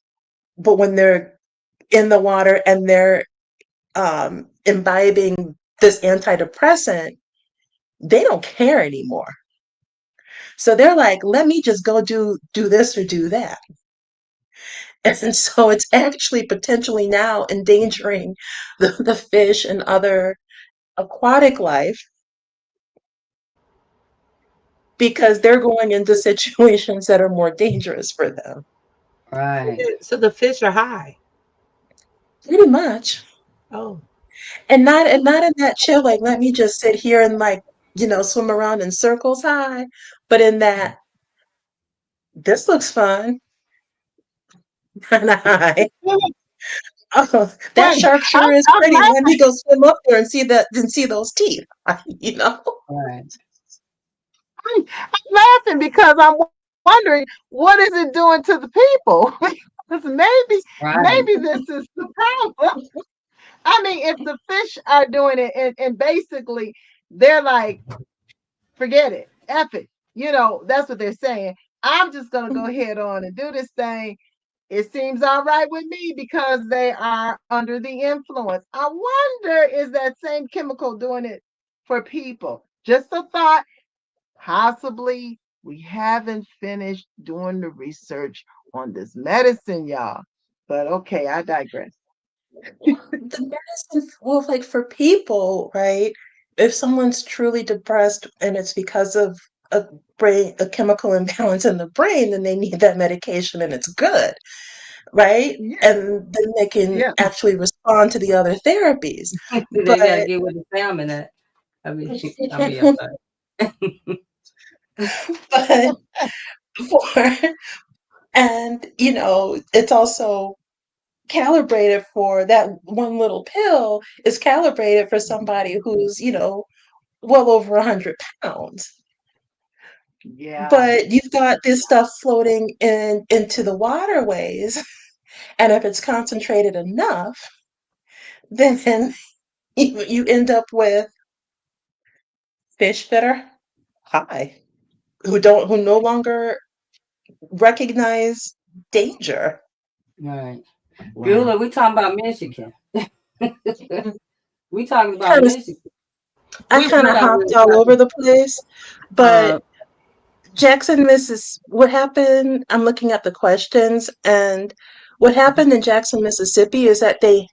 but when they're in the water and they're imbibing this antidepressant, they don't care anymore. So they're like, let me just go do this or do that. And so it's actually potentially now endangering the fish and other aquatic life because they're going into situations that are more dangerous for them.
Right.
So the fish are high.
Pretty much.
Oh,
And not in that chill, like let me just sit here and like, swim around in circles high, but in that this looks fun kind of high. Oh, that
Wait,
shark sure is
I'm
pretty. Let
laughing.
me go swim up there and see that and see those teeth. You know?
Right.
I'm laughing because I'm wondering what is it doing to the people? Because
Right.
maybe this is the problem. I mean, if the fish are doing it and basically they're like, forget it, F it. That's what they're saying. I'm just gonna go head on and do this thing. It seems all right with me because they are under the influence. I wonder, is that same chemical doing it for people? Just a thought, possibly
We haven't finished doing the research on this medicine, y'all. But okay, I digress.
The medicine, well, like for people, right? If someone's truly depressed and it's because of a chemical imbalance in the brain, then they need that medication and it's good, right?
Yeah,
And then they can
yeah.
actually respond to the other therapies.
They gotta
But
get with the salmon at. I mean, I'm sorry.
but for and it's also calibrated for that one little pill is calibrated for somebody who's, well over 100 pounds.
Yeah.
But you've got this stuff floating into the waterways, and if it's concentrated enough, then you end up with fish that are high, who no longer recognize danger.
Right.
Wow.
Beulah, we talking about Michigan. We talking about
Kind of,
Michigan.
I
We
kind
do
of
know
hopped
we're
all over
talking.
the place, but
Uh,
Jackson, what happened? I'm looking at the questions, and what happened in Jackson, Mississippi is that they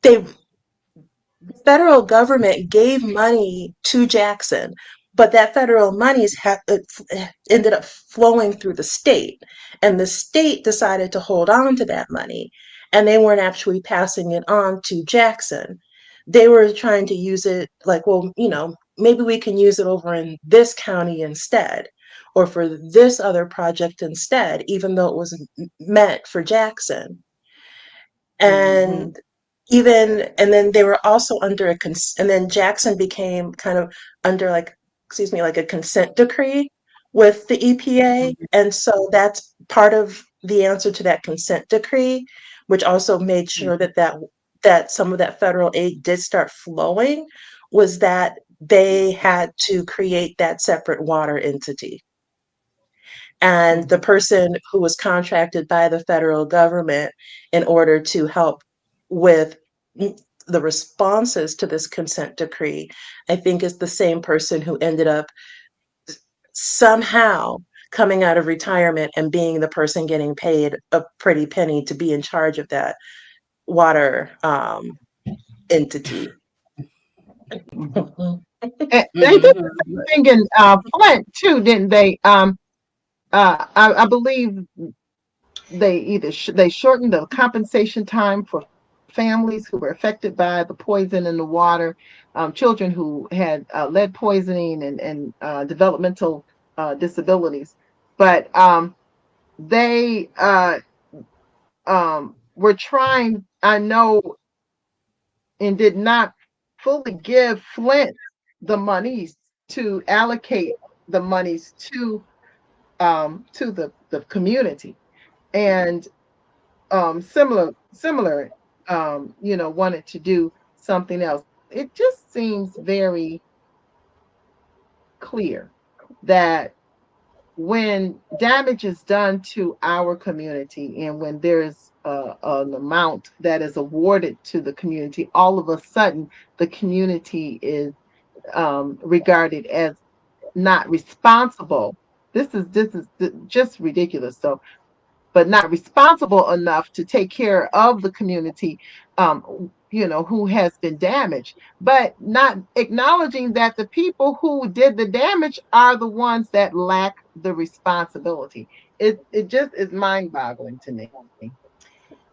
the federal government gave money to Jackson, but that federal money's ended up flowing through the state, and the state decided to hold on to that money, and they weren't actually passing it on to Jackson. They were trying to use it like, well, maybe we can use it over in this county instead, or for this other project instead, even though it was meant for Jackson.
mm-hmm.
And and then they were also under and then Jackson became kind of under like, excuse me, like a consent decree with the EPA. And so that's part of the answer to that consent decree, which also made sure that some of that federal aid did start flowing, was that they had to create that separate water entity. And the
Mm-hmm.
person who was contracted by the federal government in order to help with the responses to this consent decree, I think is the same person who ended up somehow coming out of retirement and being the person getting paid a pretty penny to be in charge of that water entity.
Mm-hmm.
And they did the
Mm-hmm.
same thing in Flint too, didn't they? I believe they they shortened the compensation time for families who were affected by the poison in the water, children who had lead poisoning and developmental disabilities. But they were trying, I know, and did not fully give Flint the monies to allocate the monies to the community. And similar wanted to do something else. It just seems very clear that when damage is done to our community and when there's an amount that is awarded to the community, all of a sudden the community is regarded as not responsible. This is just ridiculous. So, but not responsible enough to take care of the community, who has been damaged, but not acknowledging that the people who did the damage are the ones that lack the responsibility. It just is mind-boggling to me.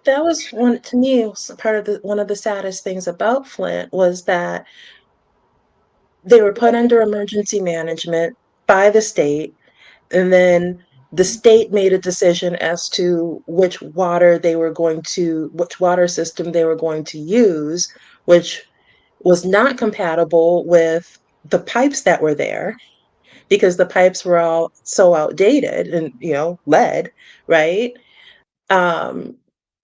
That was one to me. Was part of one of the saddest things about Flint was that they were put under emergency management by the state, and then the state made a decision as to which water system they were going to use, which was not compatible with the pipes that were there, because the pipes were all so outdated and, lead, right? Um,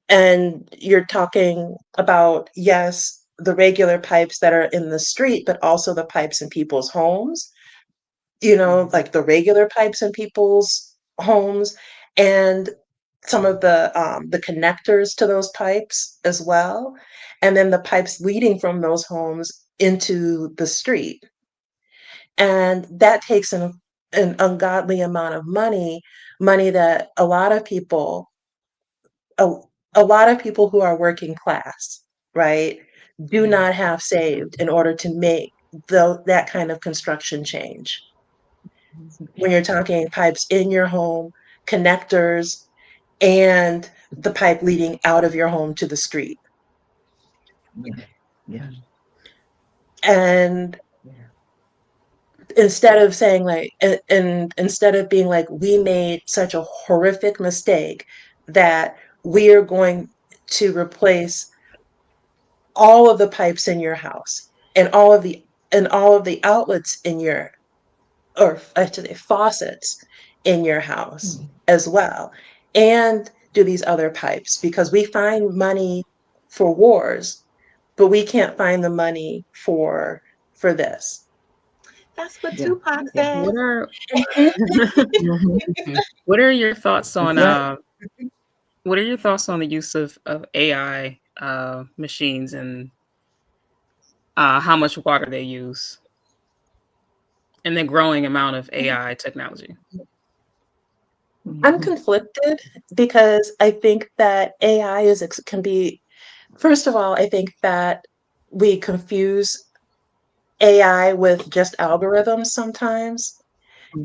and you're talking about, yes, the regular pipes that are in the street, but also the pipes in people's homes,
Mhm.
like the regular pipes in people's homes, and some of the connectors to those pipes as well, and then the pipes leading from those homes into the street. And that takes an ungodly amount of money that a, a lot of people who are working class, right, do not have saved in order to make that kind of construction change. When you're talking pipes in your home, connectors, and the pipe leading out of your home to the street.
Yeah.
And instead of saying like, and instead of being like, we made such a horrific mistake that we are going to replace all of the pipes in your house and all of the outlets in your, or I should say faucets in your house as well, and do these other pipes, because we find money for wars, but we can't find the money for this. That's what
Yeah.
Tupac
Yeah.
said.
What are
Mhm.
what are your thoughts on
Right.
what are your thoughts on the use of AI machines and how much water they use and the growing amount of AI technology?
I'm conflicted because I think that AI can be, first of all, I think that we confuse AI with just algorithms sometimes.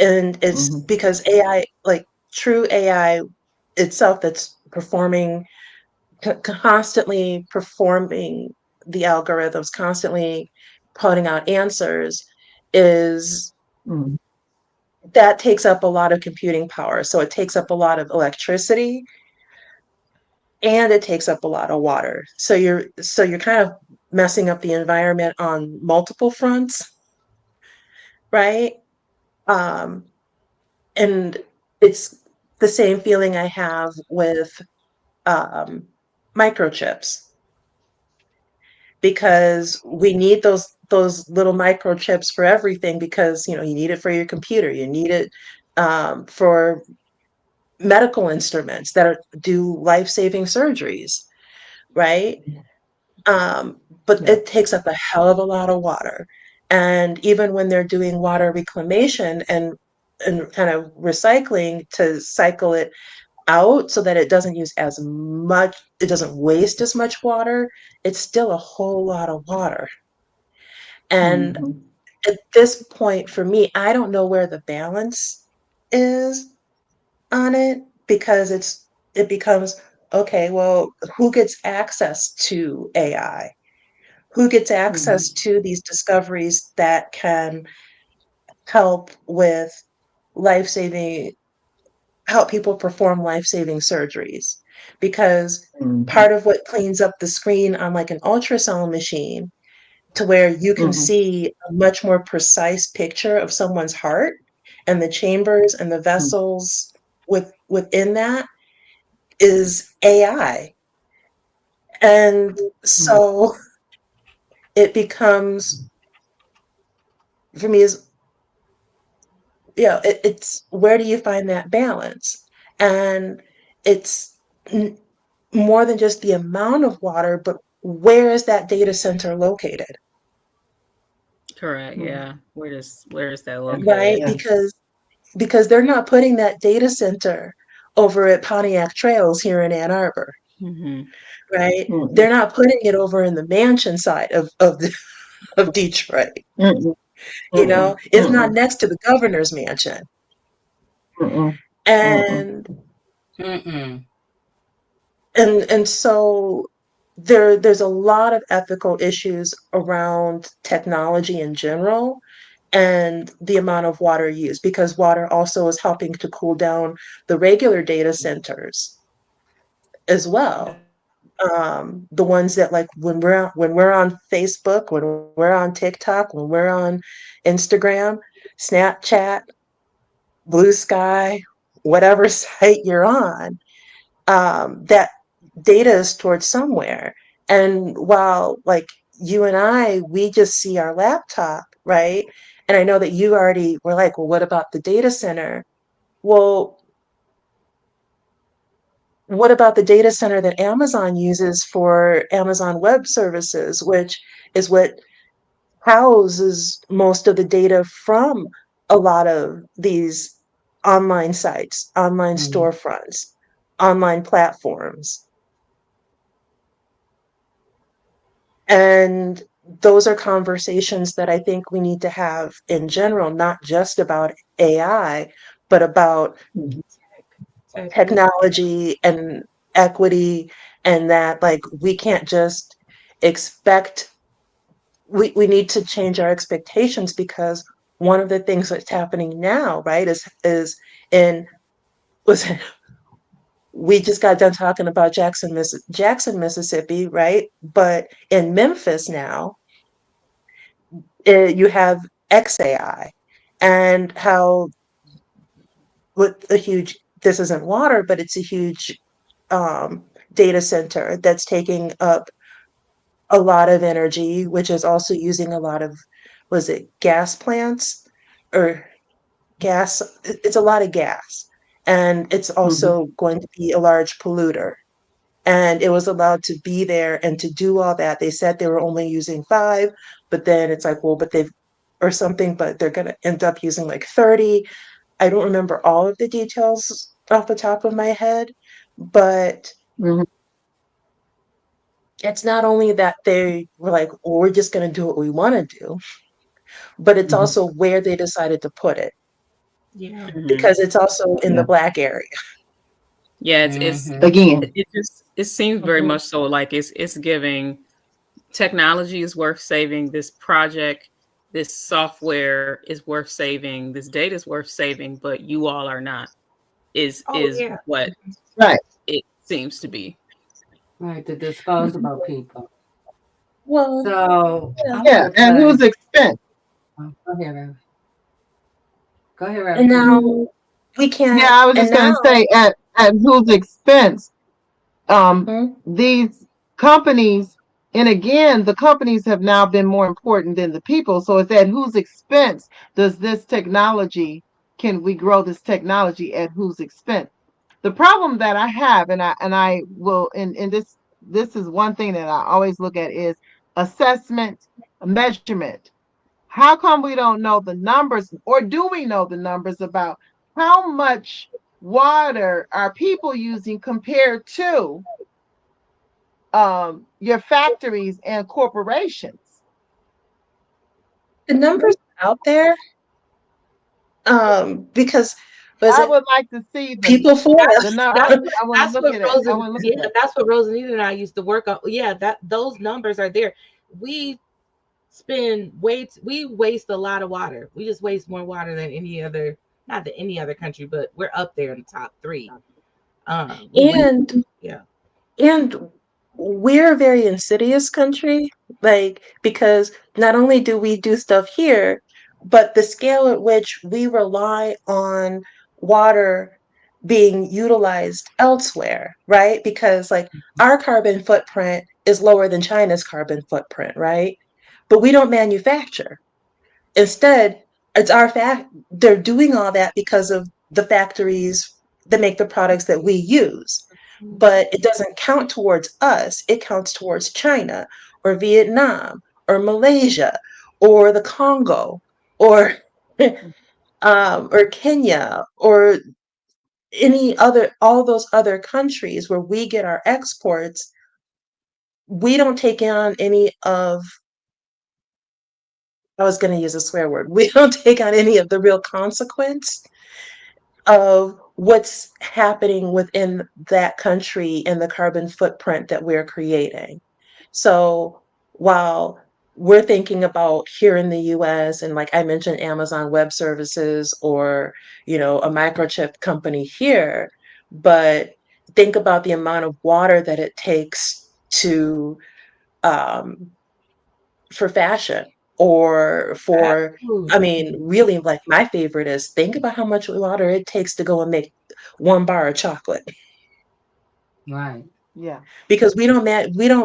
And it's because AI, like true AI itself, that's constantly performing the algorithms, constantly putting out answers, is that takes up a lot of computing power. So it takes up a lot of electricity and it takes up a lot of water. So you're kind of messing up the environment on multiple fronts, right? Um, and it's the same feeling I have with um, microchips, because we need those little microchips for everything, because you need it for your computer, you need it for medical instruments that do life-saving surgeries, right? Um, but
Yeah.
it takes up a hell of a lot of water. And even when they're doing water reclamation and kind of recycling to cycle it out so that it doesn't use as much, it doesn't waste as much water, it's still a whole lot of water. And at this point, for me, I don't know where the balance is on it, because it becomes, okay, well, who gets access to AI? Who gets access to these discoveries that can help with life-saving, help people perform life-saving surgeries? Because part of what cleans up the screen on like an ultrasound machine to where you can see a much more precise picture of someone's heart and the chambers and the vessels within that is AI. And so it becomes, for me, is, it's where do you find that balance? And it's more than just the amount of water, but where is that data center located?
Correct. Yeah. Where is that
Right?
located?
Because they're not putting that data center over at Pontiac Trails here in Ann Arbor,
Hmm.
right? They're not putting it over in the mansion side of Detroit. It's not next to the governor's mansion. And
Mm-mm.
and so there's a lot of ethical issues around technology in general and the amount of water used, because water also is helping to cool down the regular data centers as well. The ones that, like, when we're on Facebook, when we're on TikTok, when we're on Instagram, Snapchat, Blue Sky, whatever site you're on, that data is stored somewhere. And while, like, you and we just see our laptop, right? And I know that you already were like, well, what about the data center? Well, what about the data center that Amazon uses for Amazon Web Services, which is what houses most of the data from a lot of these online sites, online
Mhm.
storefronts, online platforms. And those are conversations that I think we need to have in general, not just about AI, but about
Tech.
technology and equity, and that like we can't just expect we need to change our expectations, because one of the things that's happening now, right, is in was we just got done talking about Jackson, Mississippi, right? But in Memphis now, you have XAI, and how with a huge, this isn't water, but it's a huge data center that's taking up a lot of energy, which is also using a lot of, was it gas plants or gas? It's a lot of gas. And it's
Mhm.
also going to be a large polluter. And it was allowed to be there and to do all that. They said they were only using 5, but then it's like, well, but they've, or something, but they're going to end up using like 30. I don't remember all of the details off the top of my head, but
Mhm.
it's not only that they were like, well, we're just going to do what we want to do, but it's
Mhm.
also where they decided to put it,
Yeah.
Mhm.
because it's also in the
Yeah.
Black area.
Yeah,
Mhm.
Again.
it just it seems very
Mhm.
much so like it's giving technology is worth saving, this project, this software is worth saving, this data is worth saving, but you all are not.
Oh
Is
yeah.
what
Right.
it seems to be.
Right, the disposable people.
Well,
So
yeah.
I want
Yeah.
to
At
play.
whose expense?
Go ahead, Rev. Go ahead,
And
Rev.
now
T.
we
Yeah,
can't,
I was
and
just
now,
gonna say at whose expense
hmm?
these companies, and again, the companies have now been more important than the people. So it's at whose expense does this technology, can we grow this technology at whose expense? The problem that I have, and I will, and this is one thing that I always look at is assessment, measurement. How come we don't know the numbers, or do we know the numbers about how much water are people using compared to your factories and corporations?
The numbers out there, because was
I
it
would like to see
people for
the number.
That's what
I want to
that's
look
what
at it. I
Rosa
want to look
yeah,
at it.
that's what Rosanita and I used to work on. Yeah, that those numbers are there. We we waste a lot of water. We just waste more water than any other, not than any other country, but we're up there in the top 3. We waste,
and
yeah.
and we're a very insidious country, like, because not only do we do stuff here, but the scale at which we rely on water being utilized elsewhere, right? Because like our carbon footprint is lower than China's carbon footprint, right? But we don't manufacture. Instead, it's our fact, they're doing all that because of the factories that make the products that we use. But it doesn't count towards us, it counts towards China or Vietnam or Malaysia or the Congo or or Kenya or any other, all those other countries where we get our exports. We don't take on any of, I was going to use a swear word, we don't take on any of the real consequence of what's happening within that country and the carbon footprint that we're creating. So while we're thinking about here in the US, and like I mentioned, Amazon Web Services, or, a microchip company here, but think about the amount of water that it takes to um, for fashion, or for,
Food.
I mean, really, like my favorite is, think about how much water it takes to go and make 1 bar of chocolate,
Right.
Yeah.
because we don't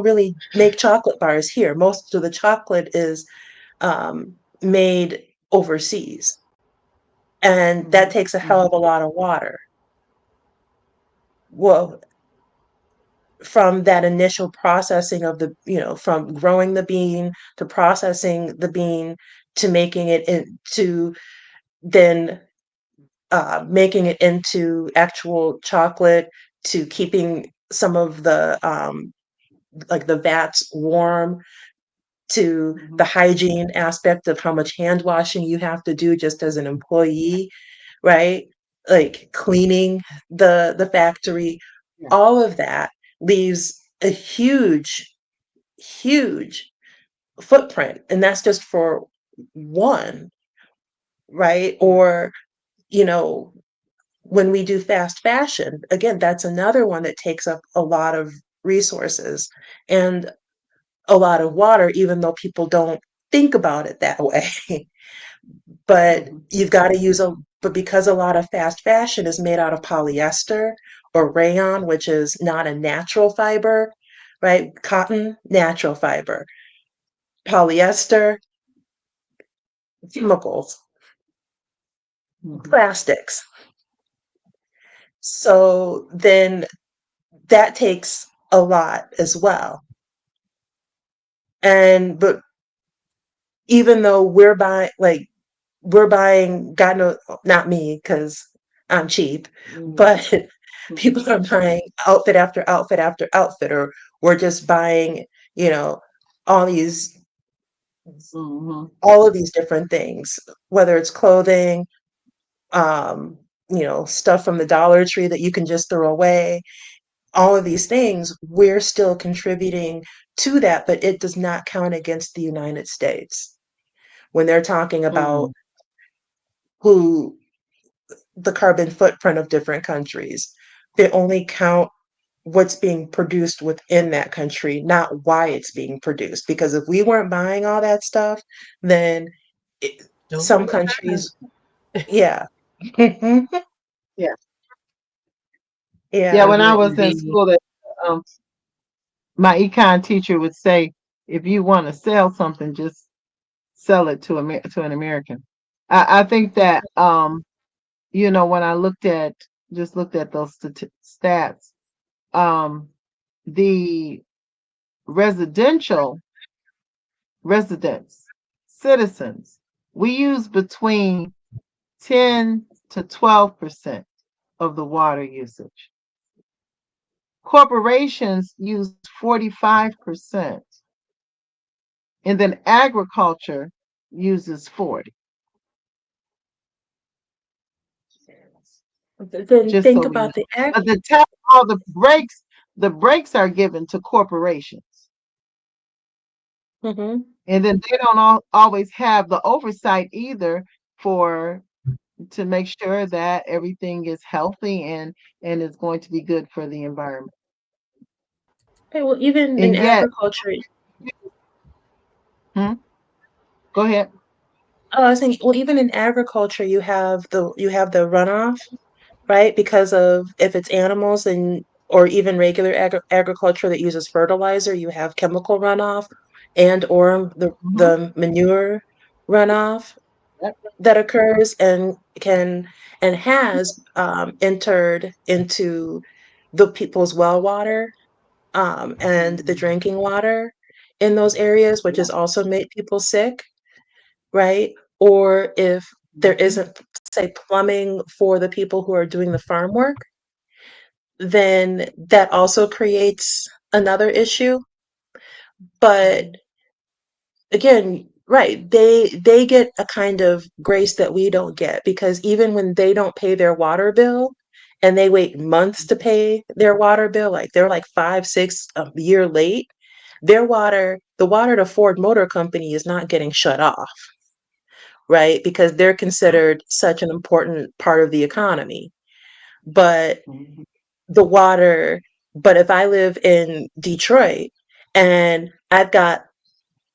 really make chocolate bars here. Most of the chocolate is made overseas, and that
Mhm.
takes a hell of a lot of water. Well, from that initial processing of the, from growing the bean to processing the bean to making it into then making it into actual chocolate, to keeping some of the like the vats warm, to the hygiene aspect of how much hand washing you have to do just as an employee, right? Like cleaning the factory,
Yeah.
all of that leaves a huge, huge footprint. And that's just for one, right? Or, you know, when we do fast fashion, again, that's another one that takes up a lot of resources and a lot of water, even though people don't think about it that way. But you've got to use but because a lot of fast fashion is made out of polyester or rayon, which is not a natural fiber, right? Cotton, natural fiber. Polyester, chemicals, plastics. So then that takes a lot as well. And but even though we're buying, God knows, not me, because I'm cheap, but people are buying outfit after outfit after outfit, or we're just buying, you know, all these, all of these different things, whether it's clothing, um, stuff from the Dollar Tree that you can just throw away, all of these things, we're still contributing to that, but it does not count against the United States when they're talking about who the carbon footprint of different countries. They only count what's being produced within that country, not why it's being produced. Because if we weren't buying all that stuff, then some
Nobody would have.
countries, yeah. Yeah.
Yeah. Yeah.
Yeah.
When
It
I was
wouldn't
in
be.
school, um, my econ teacher would say, if you want to sell something, just sell it to to an American. I think that when I looked at those stats, um, the residential residents, citizens, we use between 10 to 12% of the water usage. Corporations use 45%, and then agriculture uses 40.
Then
Just
think
so we
about
know.
the ag.
But all the breaks are given to corporations.
Mhm.
And then they don't always have the oversight either for to make sure that everything is healthy and is going to be good for the environment.
Okay, well, even in
And yet,
agriculture,
hmm, go ahead.
oh, I was thinking, well, even in agriculture, you have the runoff, right? Because of if it's animals and or even regular agriculture that uses fertilizer, you have chemical runoff and or the
Mhm.
the manure runoff
Yep.
that occurs and can and has entered into the people's well water and the drinking water in those areas, which has also made people sick, right? Or if there
Mhm.
isn't, say, plumbing for the people who are doing the farm work, then that also creates another issue. But again, right, they get a kind of grace that we don't get because even when they don't pay their water bill and they wait months to pay their water bill, like they're like 5, 6 a year late, the water to Ford Motor Company is not getting shut off, right? Because they're considered such an important part of the economy. But
Mhm.
the water, but if I live in Detroit and I've got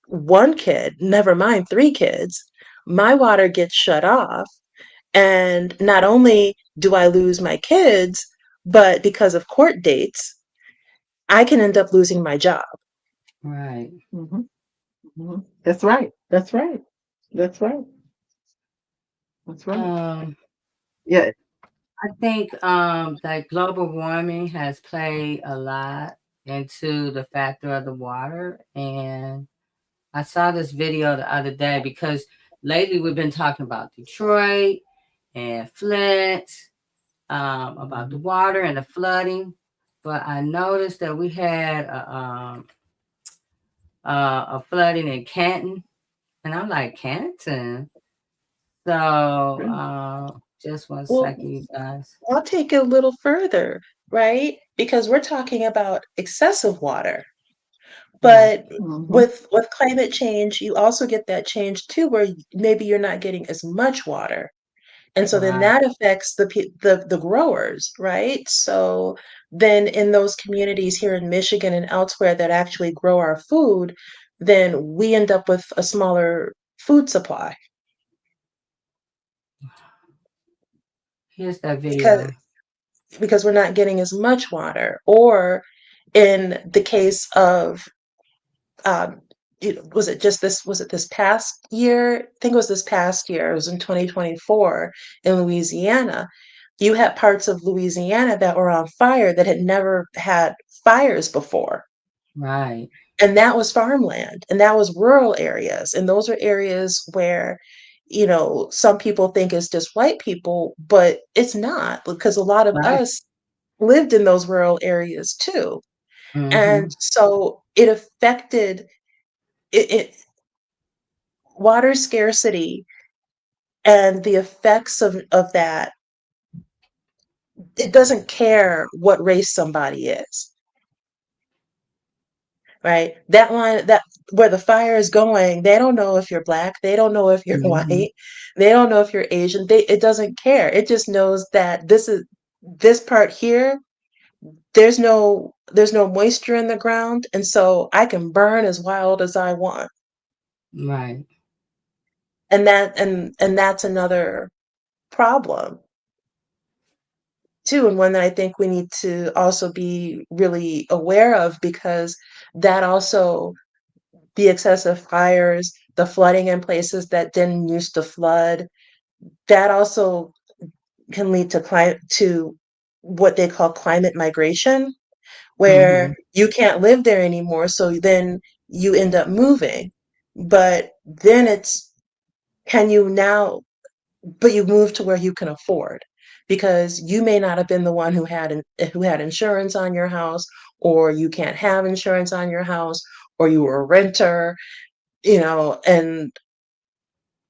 one kid, never mind 3 kids, my water gets shut off. And not only do I lose my kids, but because of court dates, I can end up losing my job.
Right.
Mhm. Mhm. That's right. That's right. That's right. That's right.
Um,
Yeah.
I think that global warming has played a lot into the factor of the water. And I saw this video the other day because lately we've been talking about Detroit and Flint, about the water and the flooding. But I noticed that we had a flooding in Canton, and I'm like, Canton? So just one
Well,
second, you guys.
I'll take it a little further, right? Because we're talking about excessive water.
Right,
But
Mhm.
with climate change, you also get that change too, where maybe you're not getting as much water. And so then
right,
that affects the growers, right? So then in those communities here in Michigan and elsewhere that actually grow our food, then we end up with a smaller food supply
here's that
because
video.
we're not getting as much water. Or in the case of um, was it this past year? I think it was this past year. It was in 2024 in Louisiana. You had parts of Louisiana that were on fire that had never had fires before.
Right,
And that was farmland and that was rural areas. And those are areas where, some people think it's just white people, but it's not because a lot of
right.
us lived in those rural areas too. And
Mm-hmm.
so it affected it water scarcity and the effects of that. It doesn't care what race somebody is, right? That line, that where the fire is going, they don't know if you're black, they don't know if you're
Mm-hmm.
white, they don't know if you're Asian. It doesn't care. It just knows that this part here, there's no moisture in the ground, and so I can burn as wild as I want.
Right,
And that's another problem too, and one that I think we need to also be really aware of, because that also, the excessive fires, the flooding in places that didn't used to flood, that also can lead to what they call climate migration,
mm-hmm.
where you can't live there anymore, so then you end up moving. But then it's, can you now but you move to where you can afford, because you may not have been the one who had insurance on your house, or you can't have insurance on your house, or you were a renter, and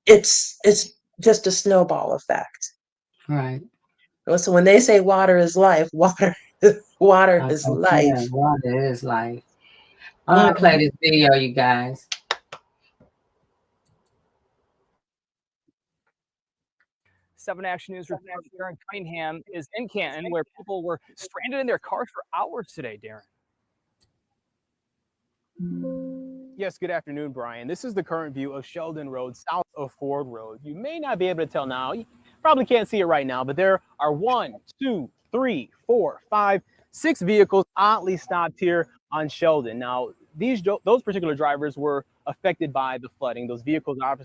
it's just a snowball effect.
Right.
So when they say water is life, water
Like
is
I said,
life.
water is life. I
You
want to play
know,
this video, you guys.
7 Action News reporter Darren Cunningham is in Canton, where people were stranded in their cars for hours today, Darren. Yes, good afternoon, Brian. This is the current view of Sheldon Road, south of Ford Road. You may not be able to tell now. You probably can't see it right now, but there are 1, 2, 3, 4, 5, 6 vehicles oddly stopped here on Sheldon. Now, those particular drivers were affected by the flooding. Those vehicles are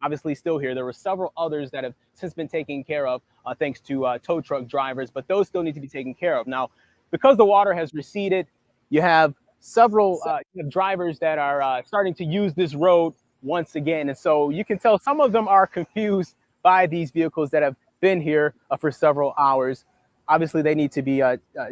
obviously still here. There were several others that have since been taken care of thanks to tow truck drivers, but those still need to be taken care of. Now, because the water has receded, you have several drivers that are starting to use this road once again. And so you can tell some of them are confused by these vehicles that have been here for several hours. Obviously, they need to be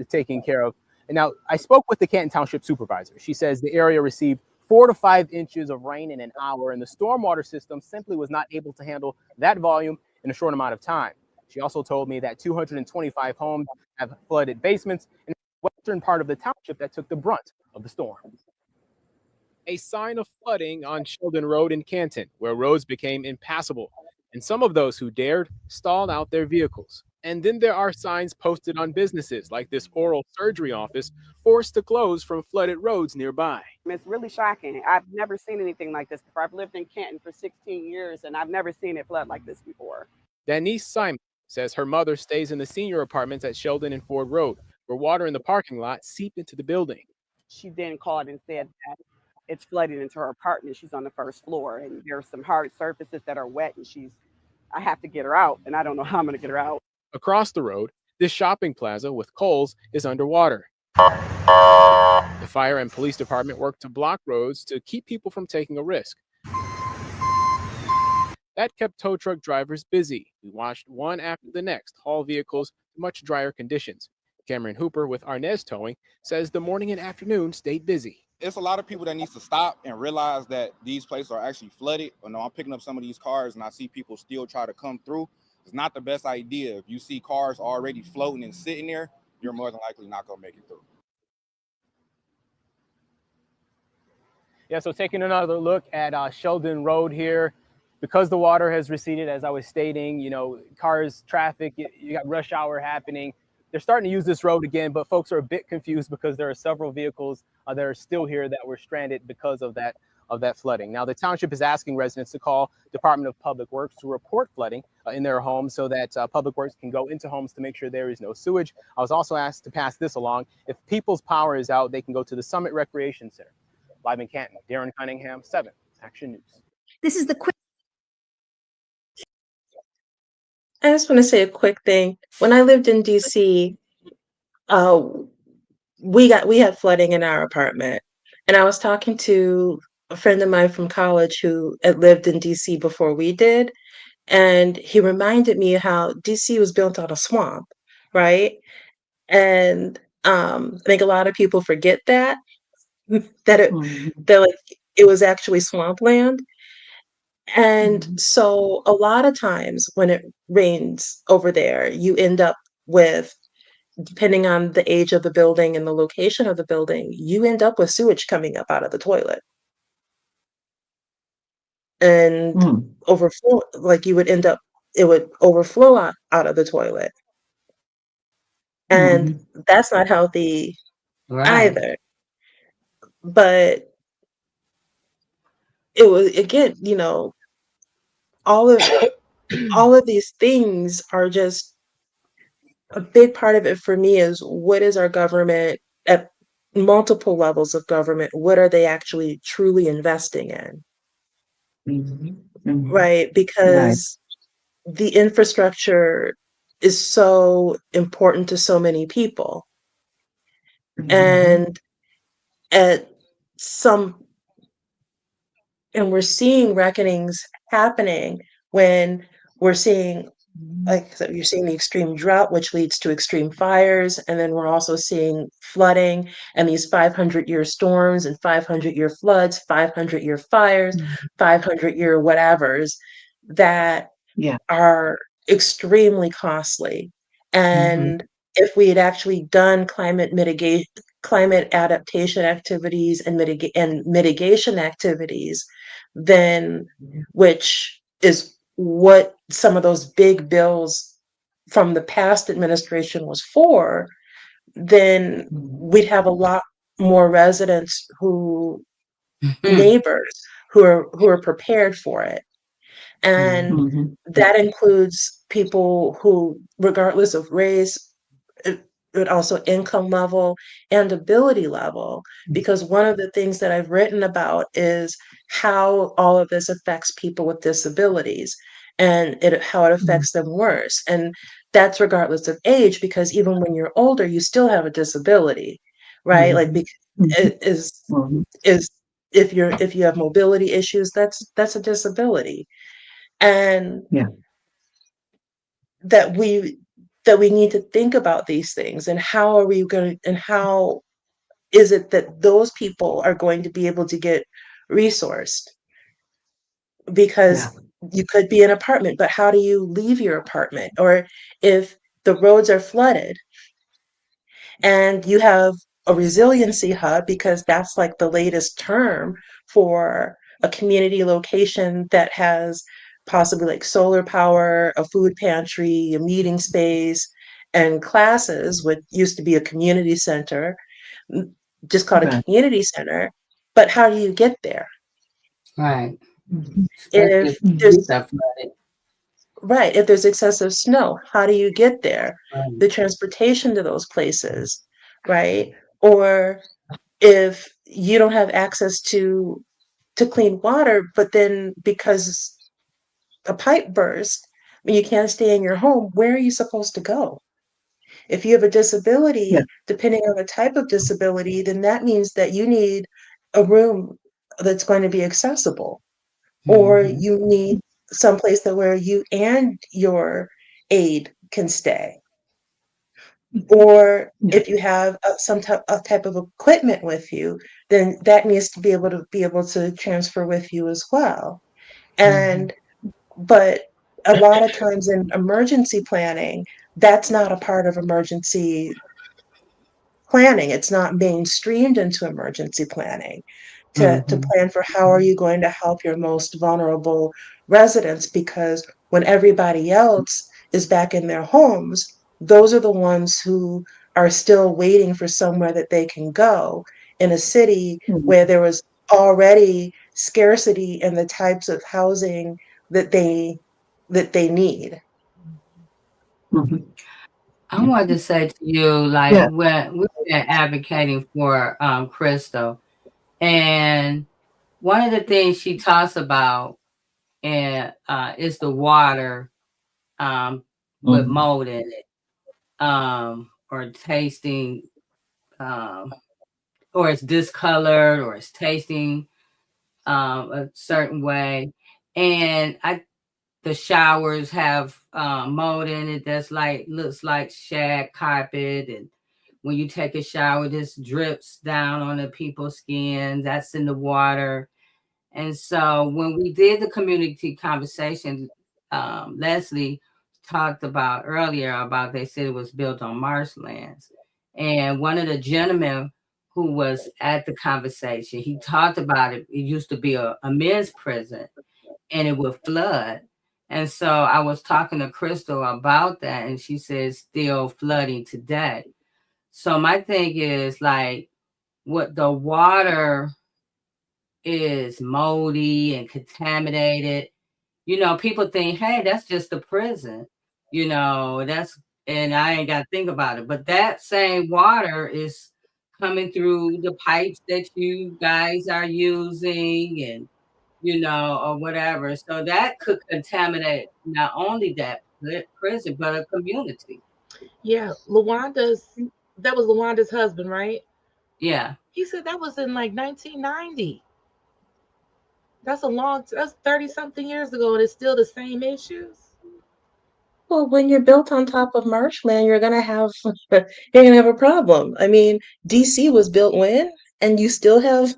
taken care of. And now I spoke with the Canton Township supervisor. She says the area received 4 to 5 inches of rain in an hour, and the stormwater system simply was not able to handle that volume in a short amount of time. She also told me that 225 homes have flooded basements in the western part of the township that took the brunt of the storm. A sign of flooding on Sheldon Road in Canton, where roads became impassable, and some of those who dared stalled out their vehicles. And then there are signs posted on businesses like this oral surgery office forced to close from flooded roads nearby.
It's really shocking. I've never seen anything like this before. I've lived in Canton for 16 years and I've never seen it flood like this before.
Denise Simon says her mother stays in the senior apartments at Sheldon and Ford Road, where water in the parking lot seeped into the building.
She then called and said that it's flooding into her apartment. She's on the first floor and there's some hard surfaces that are wet and I have to get her out and I don't know how I'm going to get her out.
Across the road, this shopping plaza with Kohl's is underwater. The fire and police department worked to block roads to keep people from taking a risk. That kept tow truck drivers busy. We watched one after the next haul vehicles to much drier conditions. Cameron Hooper with Arnez Towing says the morning and afternoon stayed busy.
It's a lot of people that needs to stop and realize that these places are actually flooded. You know, I'm picking up some of these cars and I see people still try to come through. It's not the best idea. If you see cars already floating and sitting there, you're more than likely not going to make it through.
Yeah, so taking another look at Sheldon Road here, because the water has receded, as I was stating, you know, cars, traffic, you got rush hour happening. They're starting to use this road again, but folks are a bit confused because there are several vehicles that are still here that were stranded because of that flooding. Now, the township is asking residents to call Department of Public Works to report flooding in their homes so that Public Works can go into homes to make sure there is no sewage. I was also asked to pass this along. If people's power is out, they can go to the Summit Recreation Center. Live in Canton, Darren Cunningham, 7 Action News.
This is the quick.
I just want to say a quick thing. When I lived in DC, we had flooding in our apartment, and I was talking to a friend of mine from college who had lived in DC before we did, and he reminded me how DC was built on a swamp, right? And I think a lot of people forget that that like it was actually swampland. And so a lot of times when it rains over there, you end up with, depending on the age of the building and the location of the building, you end up with sewage coming up out of the toilet. And overflow, like you would end up, it would overflow out of the toilet. And that's not healthy
Right.
either. But it was, again, you know, all of these things are just a big part of it for me is what is our government at multiple levels of government, what are they actually truly investing in? Right? Because the infrastructure is so important to so many people. And at some and we're seeing reckonings happening when we're seeing, like so you're seeing the extreme drought, which leads to extreme fires, and then we're also seeing flooding and these 500-year storms and 500-year floods, 500-year fires, 500-year whatevers that are extremely costly. And if we had actually done climate adaptation activities and mitigation activities, then which is what some of those big bills from the past administration was for, then we'd have a lot more residents neighbors who are prepared for it. And that includes people who, regardless of race, but also income level and ability level, because one of the things that I've written about is how all of this affects people with disabilities and how it affects them worse. And that's regardless of age, because even when you're older, you still have a disability, right? Like it is if you have mobility issues, that's a disability. And that we need to think about these things and how are we going and how is it that those people are going to be able to get resourced, because you could be an apartment, but how do you leave your apartment? Or if the roads are flooded and you have a resiliency hub, because that's like the latest term for a community location that has possibly like solar power, a food pantry, a meeting space, and classes, what used to be a community center, just called a community center. But how do you get there?
Right.
If there's Right, if there's excessive snow, how do you get there? The transportation to those places, right? Or if you don't have access to clean water, but then because a pipe burst, you can't stay in your home, where are you supposed to go? If you have a disability, depending on the type of disability, then that means that you need a room that's going to be accessible, or you need someplace that where you and your aide can stay. Or
Yeah.
if you have some type of equipment with you, then that needs to be able to transfer with you as well.
Mhm.
And but a lot of times in emergency planning, that's not a part of emergency planning. It's not mainstreamed into emergency planning to
Mhm.
plan for how are you going to help your most vulnerable residents, because when everybody else is back in their homes, those are the ones who are still waiting for somewhere that they can go in a city where there was already scarcity in the types of housing that they need.
Mhm. I wanted to say to you, like,
Yeah.
when we've been advocating for Crystal, and one of the things she talks about and is the water with mold in it, or tasting, um, or it's discolored, or it's tasting a certain way, and the showers have mold in it that's like looks like shag carpet, and when you take a shower, this drips down on the people's skin. That's in the water. And so when we did the community conversation, Leslie talked about earlier about they said it was built on marshlands. And one of the gentlemen who was at the conversation, he talked about it. It used to be a men's prison and it would flood. And so I was talking to Crystal about that, and she says still flooding today. So my thing is like what the water is moldy and contaminated. People think, hey, that's just a prison. That's and I ain't got to think about it. But that same water is coming through the pipes that you guys are using and or whatever. So that could contaminate not only that prison, but a community.
Yeah, that was Lawanda's husband, right?
Yeah.
He said that was in like 1990. That's 30 something years ago, and it's still the same issues.
Well, when you're built on top of marshland, you're gonna have a problem. I mean, DC was built when, and you still have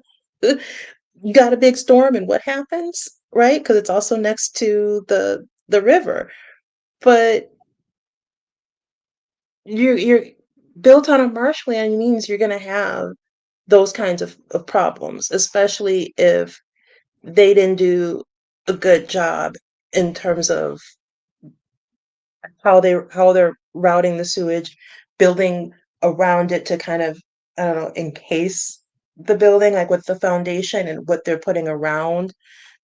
you got a big storm, and what happens, right? Because it's also next to the river. But you're built on a marshland means you're gonna have those kinds of problems, especially if they didn't do a good job in terms of how they're routing the sewage, building around it to kind of, I don't know, encase the building, like with the foundation and what they're putting around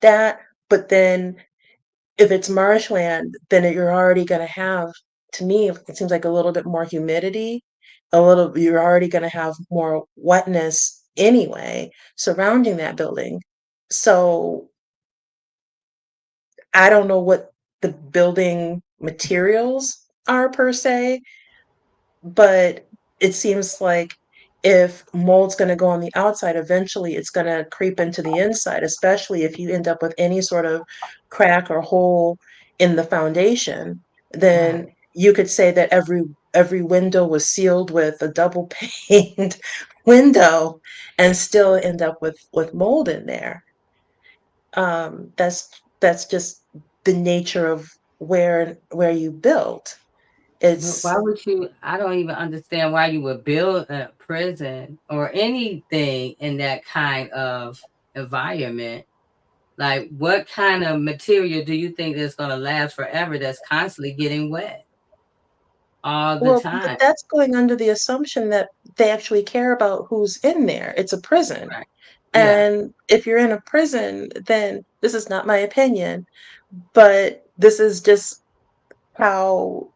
that. But then if it's marshland, then you're already gonna have, to me, it seems like a little bit more humidity, you're already gonna have more wetness anyway surrounding that building. So I don't know what the building materials are per se, but it seems like if mold's going to go on the outside, eventually it's going to creep into the inside, especially if you end up with any sort of crack or hole in the foundation. Then
Right.
you could say that every window was sealed with a double paned window and still end up with mold in there. That's just the nature of where you built.
But why
It's
would you? I don't even understand why you would build a prison or anything in that kind of environment. Like, what kind of material do you think is going to last forever that's constantly getting wet all the
Well, but
time?
that's going under the assumption that they actually care about who's in there. It's a prison.
Right. Yeah.
And if you're in a prison, then this is not my opinion, but this is just how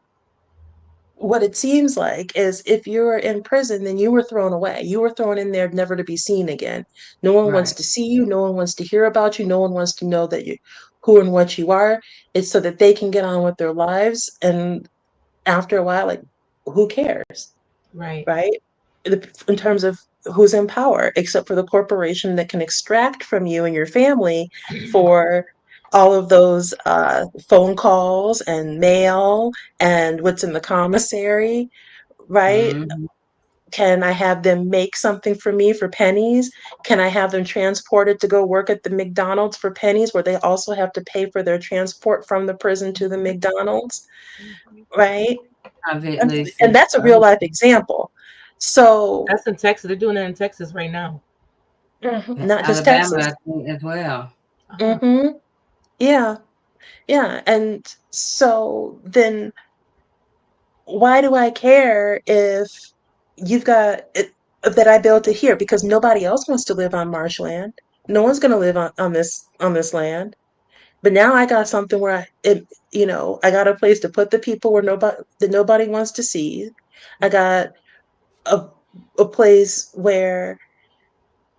what it seems like is if you're in prison, then you were thrown away. You were thrown in there never to be seen again. No one wants
Right.
to see you. No one wants to hear about you. No one wants to know that you who and what you are. It's so that they can get on with their lives. And after a while, like, who cares?
Right.
Right? In terms of who's in power, except for the corporation that can extract from you and your family for all of those phone calls and mail and what's in the commissary, right?
Mm-hmm.
Can I have them make something for me for pennies? Can I have them transported to go work at the McDonald's for pennies, where they also have to pay for their transport from the prison to the McDonald's, right?
I've
And
witnessed.
that's a real life example. So,
That's in Texas. They're doing that in Texas right now.
not just
Alabama,
Texas.
I think, as well.
Uh-huh.
hmm Yeah, yeah. And so then why do I care if you've got it, that I built it here? Because nobody else wants to live on marshland. No one's going to live on this land. But now I got something where I got a place to put the people where nobody wants to see. I got a a place where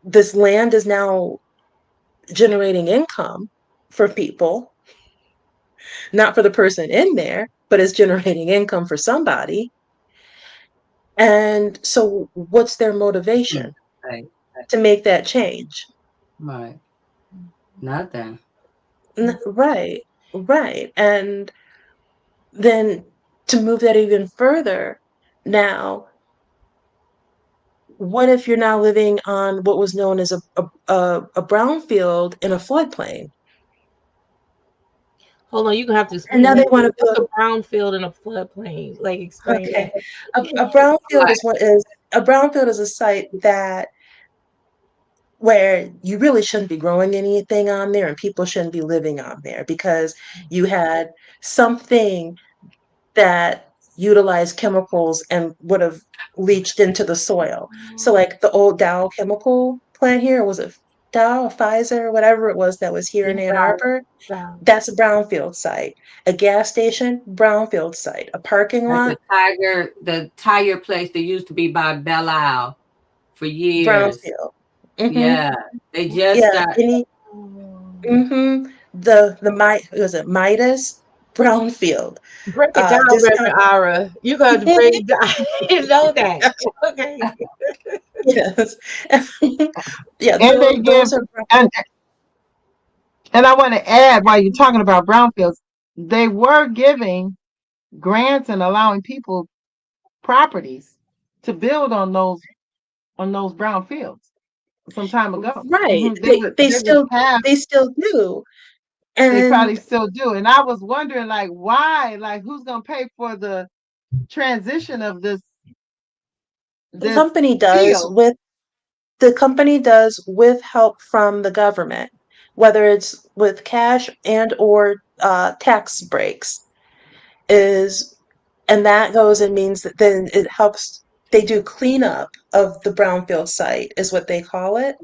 this land is now generating income for people, not for the person in there, but it's generating income for somebody. And so what's their
Mm.
motivation
Right,
to make that change?
right. Nothing.
Right, right. And then to move that even further, now, what if you're now living on what was known as a brownfield in a floodplain?
Hold on, you're gonna have to
And
explain
now
that
they
to
want
me.
to
What's
build,
a brownfield and a floodplain? Like, explain
okay,
that.
a brownfield is a brownfield is a site that where you really shouldn't be growing anything on there and people shouldn't be living on there because you had something that utilized chemicals and would have leached into the soil. So like the old Dow chemical plant here, was it Dow or Pfizer or whatever it was that was here in
Yeah,
Ann Arbor?
down.
That's a brownfield site. A gas station, brownfield site. A parking
Like
lot,
the tire place that used to be by Belle Isle for years.
brownfield. Mm-hmm.
Yeah, they just
Yeah.
got.
Mm-hmm. Was it Midas? Brownfield.
Break it down,
This
Reverend Ara. You got to break it down. I didn't know that. Okay.
yes. Yeah,
And they give
those are
and I want to add while you're talking about brownfields, they were giving grants and allowing people properties to build on those brownfields some time ago.
right.
They would have
They still do.
they probably
And
still do. And I was wondering like why, like who's gonna pay for the transition of
the
this
company does
field?
with the company does with help from the government, whether it's with cash and or tax breaks, is and that goes and means that then it helps. They do cleanup of the brownfield site, is what they call it.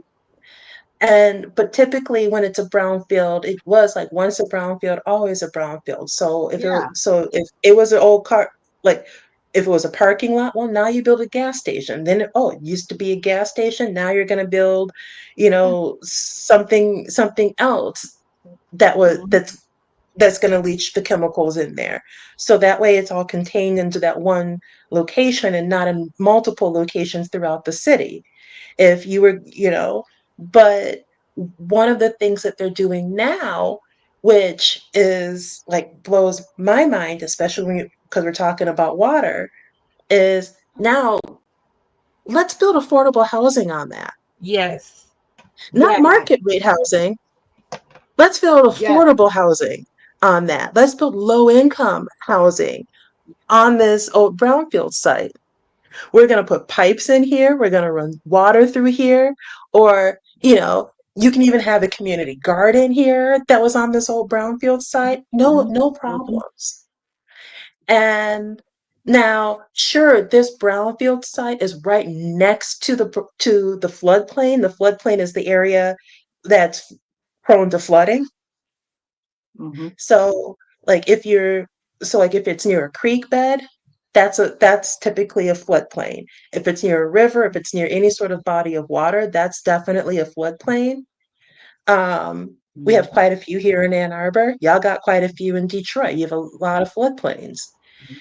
And but typically when it's a brownfield, it was like once a brownfield, always a brownfield.
Yeah.
If it was an old car, like if it was a parking lot, well, now you build a gas station. It used to be a gas station. Now you're going to build, something else that was
Mhm.
that's going to leach the chemicals in there. So that way it's all contained into that one location and not in multiple locations throughout the city. If you were, but one of the things that they're doing now, which is like blows my mind, especially because we're talking about water, is now let's build affordable housing on that.
Yes.
Not
Yes.
market rate housing. Let's build
Yes.
affordable housing on that. Let's build low income housing on this old brownfield site. We're going to put pipes in here. We're going to run water through here. Or, you can even have a community garden here that was on this old brownfield site. No,
Mhm.
no
Mhm.
problems. And now, sure, this brownfield site is right next to the floodplain. The floodplain is the area that's prone to flooding.
Mhm.
So, like if you're like if it's near a creek bed, that's typically a floodplain. If it's near a river, if it's near any sort of body of water, that's definitely a floodplain. We have quite a few here in Ann Arbor. Y'all got quite a few in Detroit. You have a lot of floodplains.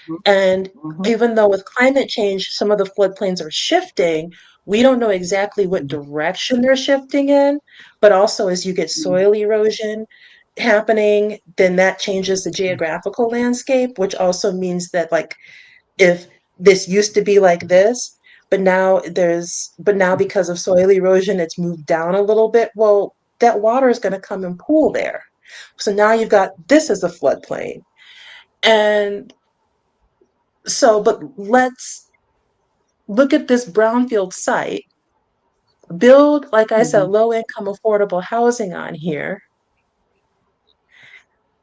Mhm.
And
Mhm.
even though with climate change, some of the floodplains are shifting, we don't know exactly what
Mhm.
direction they're shifting in. But also, as you get
Mhm.
soil erosion, happening, then that changes the geographical landscape, which also means that like if this used to be like this, but now because of soil erosion, it's moved down a little bit. Well, that water is going to come and pool there. So now you've got this as a floodplain. And so, but let's look at this brownfield site, build, like I said, low income affordable housing on here,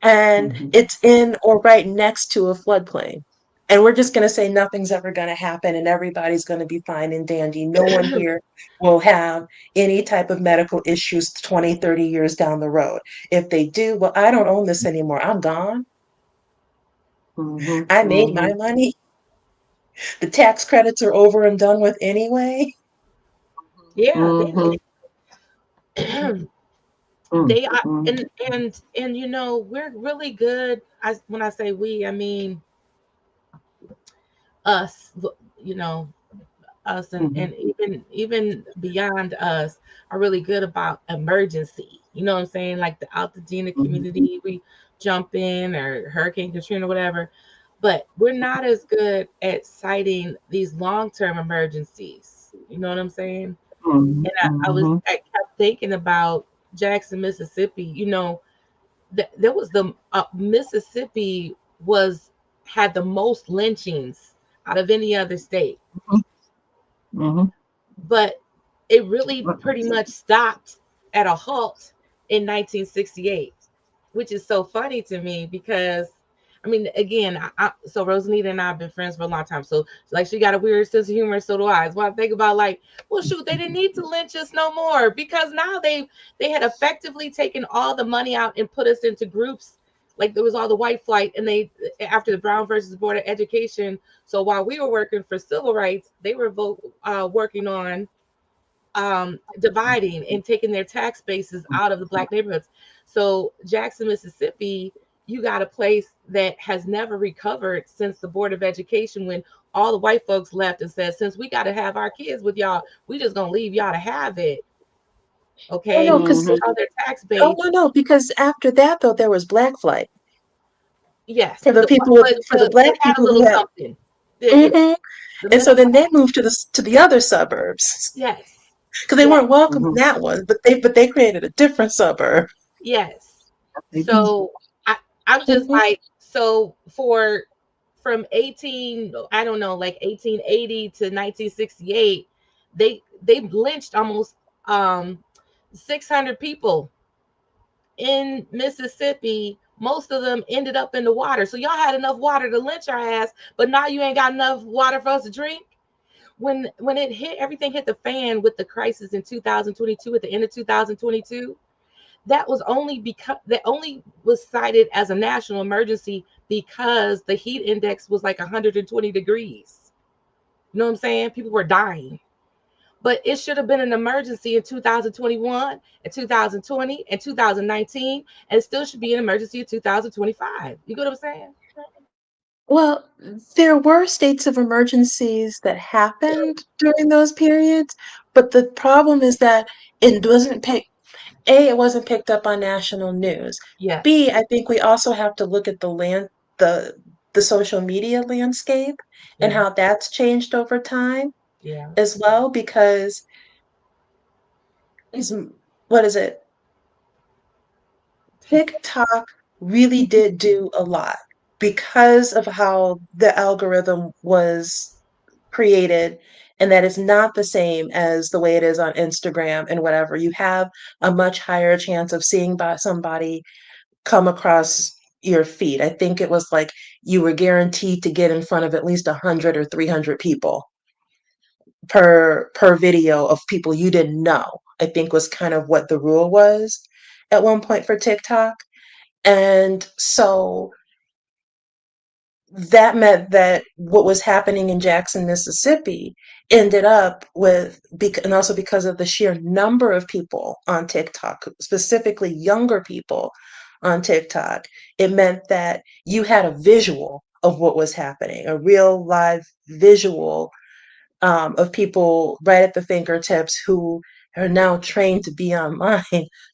and it's in or right next to a floodplain. And we're just going to say nothing's ever going to happen and everybody's going to be fine and dandy. No one here will have any type of medical issues 20, 30 years down the road. If they do, well, I don't own this anymore. I'm gone. I made my money. The tax credits are over and done with anyway.
Yeah, they are, and you know, we're really good. When I say we, I mean us. You know, us and even beyond us are really good about emergency. You know what I'm saying? Like the Altadena community, we jump in, or Hurricane Katrina, whatever. But we're not as good at citing these long-term emergencies. You know what I'm saying? And I kept thinking about Jackson, Mississippi. You know, there was the Mississippi was had the most lynchings out of any other state, but it really pretty much stopped at a halt in 1968, which is so funny to me because I mean, again, so Rosanita and I have been friends for a long time. So like she got a weird sense of humor, so do I. It's why I think about like, well, shoot, they didn't need to lynch us no more because now they had effectively taken all the money out and put us into groups. Like there was all the white flight, and they after the Brown versus Board of Education. So while we were working for civil rights, they were working on dividing and taking their tax bases out of the black neighborhoods. So Jackson, Mississippi, you got a place that has never recovered since the Board of Education, when all the white folks left and said, since we got to have our kids with y'all, we just gonna leave y'all to have it.
Oh
Okay,
no, because
all their tax
oh
base.
no, because after that though there was black flight
Yes,
for the people for the
they
black
had a
people who
little
had.
something. You know,
Mhm.
the
And so
middle
then they
class.
moved to the other suburbs
Yes,
because they
yes,
weren't welcome in that one, but they created a different suburb.
yes. So I, I'm just like, so for from 18, I don't know, like 1880 to 1968, they lynched almost 600 people in Mississippi. Most of them ended up in the water. So y'all had enough water to lynch our ass, but now you ain't got enough water for us to drink. When it hit, everything hit the fan with the crisis in 2022, at the end of 2022, that was only because that only was cited as a national emergency because the heat index was like 120 degrees. You know what I'm saying? People were dying. But it should have been an emergency in 2021 and 2020 and 2019, and it still should be an emergency in 2025. You get what I'm saying?
Well, there were states of emergencies that happened during those periods, but the problem is that it wasn't picked. A, it wasn't picked up on national news.
Yes.
B, I think we also have to look at the the social media landscape and
Yeah.
how that's changed over time
Yeah.
as well, because is what is it? TikTok really did do a lot because of how the algorithm was created, and that is not the same as the way it is on Instagram and whatever. You have a much higher chance of seeing by somebody come across your feed. I think it was like you were guaranteed to get in front of at least 100 or 300 people per video of people you didn't know. I think was kind of what the rule was at one point for TikTok. And so that meant that what was happening in Jackson, Mississippi ended up with, and also because of the sheer number of people on TikTok, specifically younger people on TikTok, it meant that you had a visual of what was happening, a real live visual of people right at the fingertips who are now trained to be online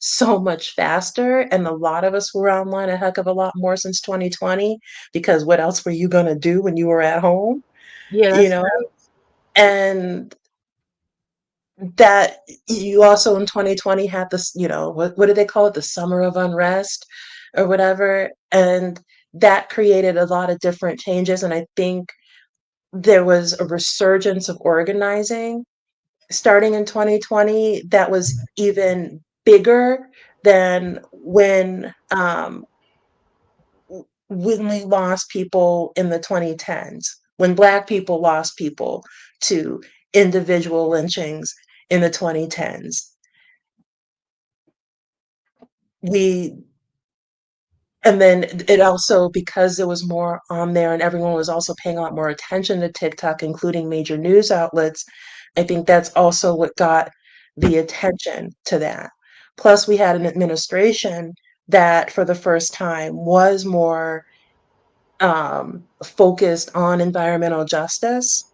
so much faster. And a lot of us were online a heck of a lot more since 2020, because what else were you going to do when you were at home?
Yeah,
You
that's
know,
true.
and that you also in 2020 had this, what do they call it? The summer of unrest or whatever. And that created a lot of different changes. And I think there was a resurgence of organizing starting in 2020 that was even bigger than when we lost people in the 2010s, when Black people lost people to individual lynchings in the 2010s. We And then it also, because there was more on there and everyone was also paying a lot more attention to TikTok, including major news outlets, I think that's also what got the attention to that. Plus, we had an administration that, for the first time, was more focused on environmental justice.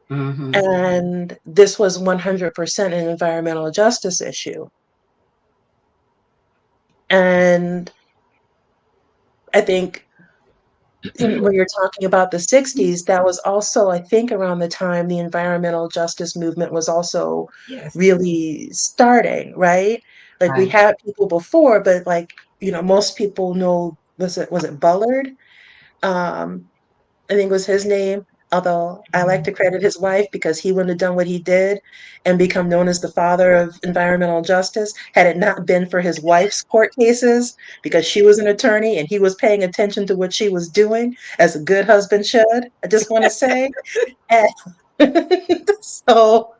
Mm-hmm.
And this was 100% an environmental justice issue. And I think when you're talking about the 60s, that was also, I think, around the time the environmental justice movement was also
Yes.
really starting, right? Like we
Right.
had people before, but like, most people know, was it Bullard? Um, I think was his name, although I like to credit his wife because he wouldn't have done what he did and become known as the father of environmental justice had it not been for his wife's court cases, because she was an attorney and he was paying attention to what she was doing as a good husband should. I just want to say. And so,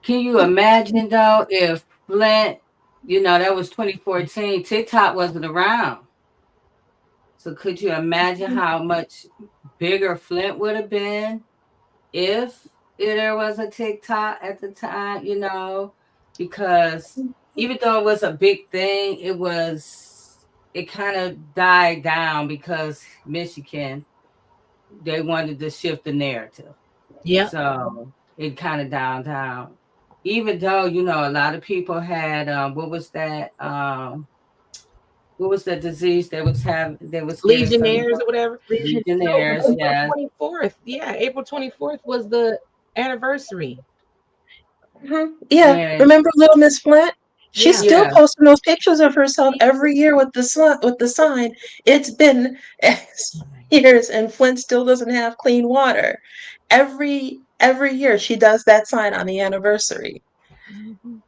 Can you imagine though if Flint, that was 2014, TikTok wasn't around. So could you imagine how much bigger Flint would have been if there was a TikTok at the time, because even though it was a big thing, it kind of died down because Michigan, they wanted to shift the narrative.
Yep.
So it kind of died down. Even though, a lot of people had what was the disease they was scared some
Legionnaires or whatever. No,
legionnaires,
April
yes.
24th. Yeah, April 24th was the anniversary.
yeah,
And
remember Little Miss Flint? She's
Yeah.
still
yeah,
posting those pictures of herself every year with the sign. It's been X years, and Flint still doesn't have clean water. Every year she does that sign on the anniversary.
Mhm.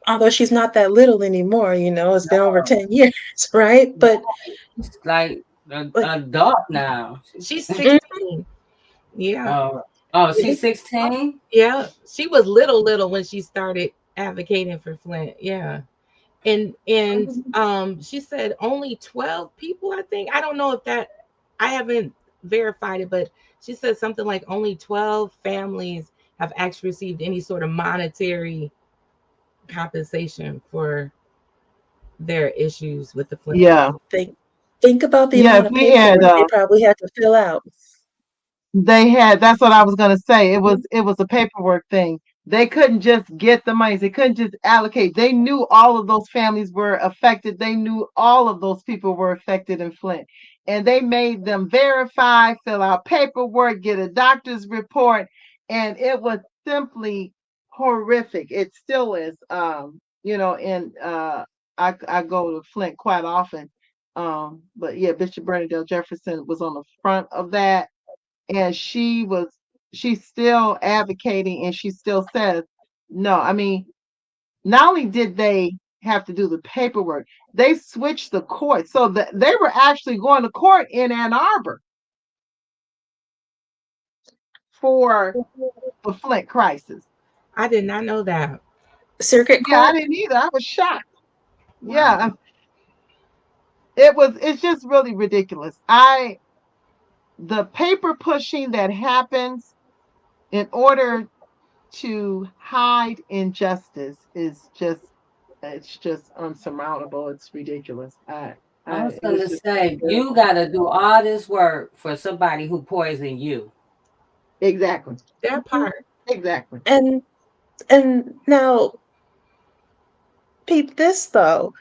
Although she's not that little anymore, it's been over 10 years, right? But
it's like an
like,
adult now.
She's
mm,
16. Yeah.
Oh, oh,
Yeah.
she's 16.
Yeah. She was little when she started advocating for Flint. Yeah. And she said only 12 people, I think. I don't know if that, I haven't verified it, but she said something like only 12 families have actually received any sort of monetary compensation for their issues with the Flint
Yeah.
water.
think about the
Yeah. If
amount of
we had
paperwork they probably had to fill out.
they had that's what I was gonna say. It was a paperwork thing. They couldn't just get the money. They couldn't just allocate. They knew all of those families were affected. They knew all of those people were affected in Flint. And they made them verify, fill out paperwork, get a doctor's report. And it was simply horrific. It still is. And I go to Flint quite often. But yeah, Bishop Bernadette Jefferson was on the front of that, and she's still advocating, and she still says no. I mean, not only did they have to do the paperwork, they switched the court so that they were actually going to court in Ann Arbor for the Flint crisis.
I did not know that.
Circuit
Yeah, I
court.
didn't either. I was shocked. Yeah,
Wow.
it's just really ridiculous. The paper pushing that happens in order to hide injustice is just, it's just unsurmountable. It's ridiculous.
I was
It's
gonna
just
say you gotta do all this work for somebody who poisoned you.
exactly.
That part.
Exactly.
And now, peep this though.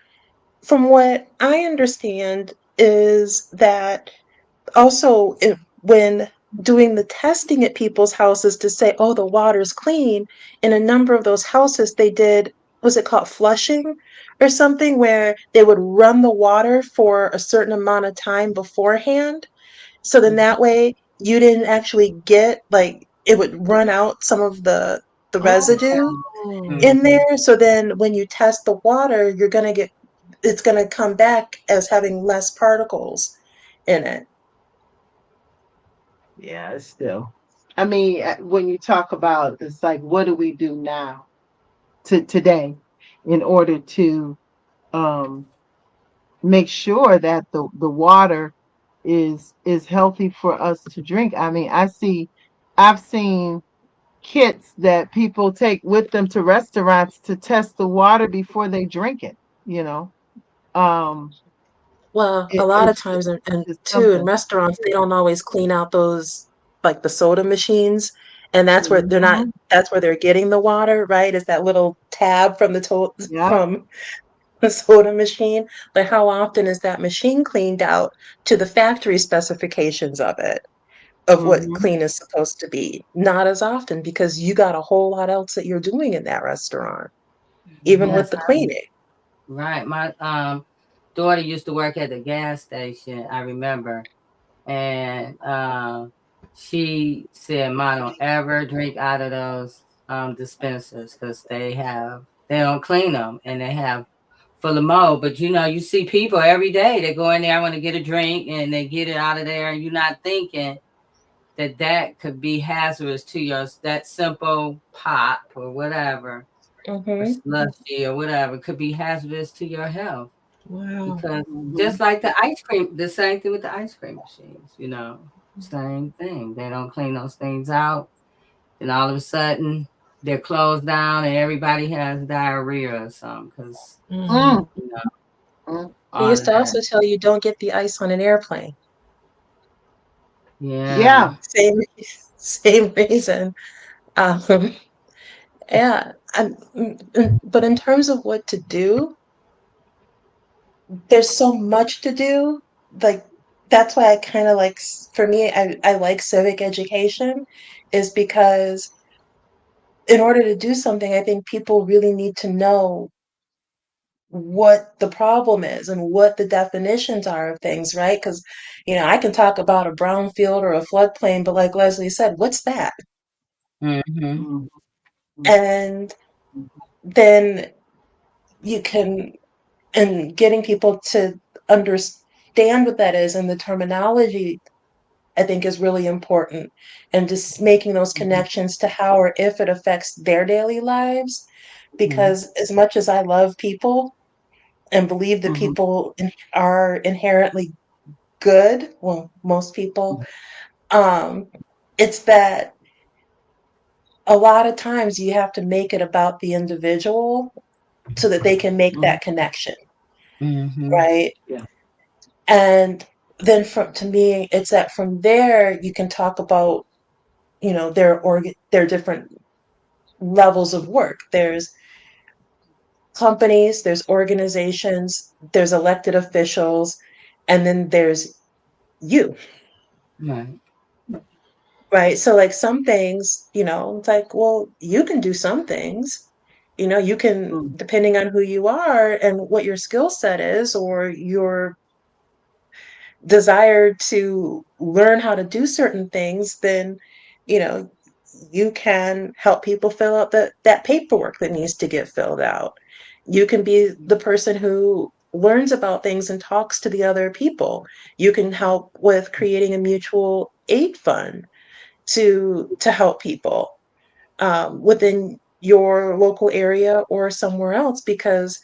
From what I understand is that also when doing the testing at people's houses to say, oh, the water's clean, in a number of those houses they did, was it called flushing or something, where they would run the water for a certain amount of time beforehand, so then that way you didn't actually get, like, it would run out some of the residue
Oh,
in
Mm-hmm.
there, so then when you test the water, you're going to get, it's going to come back as having less particles in it.
yeah, it's still. I mean, when you talk about, it's like, what do we do now to today in order to um, make sure that the water is healthy for us to drink? I mean, I've seen kits that people take with them to restaurants to test the water before they drink it. You know, um,
Well, a lot of times, and
it's
too, in
something.
restaurants, they don't always clean out those, like the soda machines, and that's where they're not.
Mhm.
That's where they're getting the water, right? Is that little tab from
Yeah.
from the soda machine? But how often is that machine cleaned out to the factory specifications of it, of what
Hmm.
clean is supposed to be? Not as often, because you got a whole lot else that you're doing in that restaurant, even with
Yes,
the cleaning.
right. My daughter used to work at the gas station, I remember. And she said, "Ma, don't ever drink out of those dispensers because they don't clean them and they have full of mold." But you know, you see people every day that go in there, I want to get a drink, and they get it out of there, and you're not thinking that that could be hazardous to your, that simple pop or whatever, or
Mm-hmm.
slushy or whatever could be hazardous to your health.
Wow.
Because
Hmm.
just like the ice cream, the same thing with the ice cream machines, you know, same thing. They don't clean those things out. And all of a sudden, they're closed down and everybody has diarrhea or something because,
Mm-hmm.
Mm.
you know,
Mm.
They
all
used
of
to
that.
also tell you don't get the ice on an airplane.
Yeah.
Yeah.
Same same reason. Um, yeah, but in terms of what to do, there's so much to do. Like, that's why I kind of like, for me, I like civic education, is because in order to do something, I think people really need to know what the problem is and what the definitions are of things, right? Because, I can talk about a brownfield or a floodplain, but like Leslie said, what's that?
Mm-hmm.
Mhm.
And then you can, and getting people to understand what that is and the terminology, I think, is really important. And just making those
Mhm.
connections to how or if it affects their daily lives.
Mhm.
Because as much as I love people and believe that
Mhm.
people are inherently good, well, most people, um, it's that a lot of times you have to make it about the individual so that they can make
Mhm.
that connection,
Mm-hmm.
right?
Yeah.
And then, from to me, it's that from there you can talk about, their different levels of work. There's companies, there's organizations, there's elected officials, and then there's you,
Right.
right? So, like, some things, it's like, well, you can do some things. You can,
Mm.
depending on who you are and what your skill set is, or your desire to learn how to do certain things, then, you know, you can help people fill out that paperwork that needs to get filled out. You can be the person who learns about things and talks to the other people. You can help with creating a mutual aid fund to help people within your local area or somewhere else, because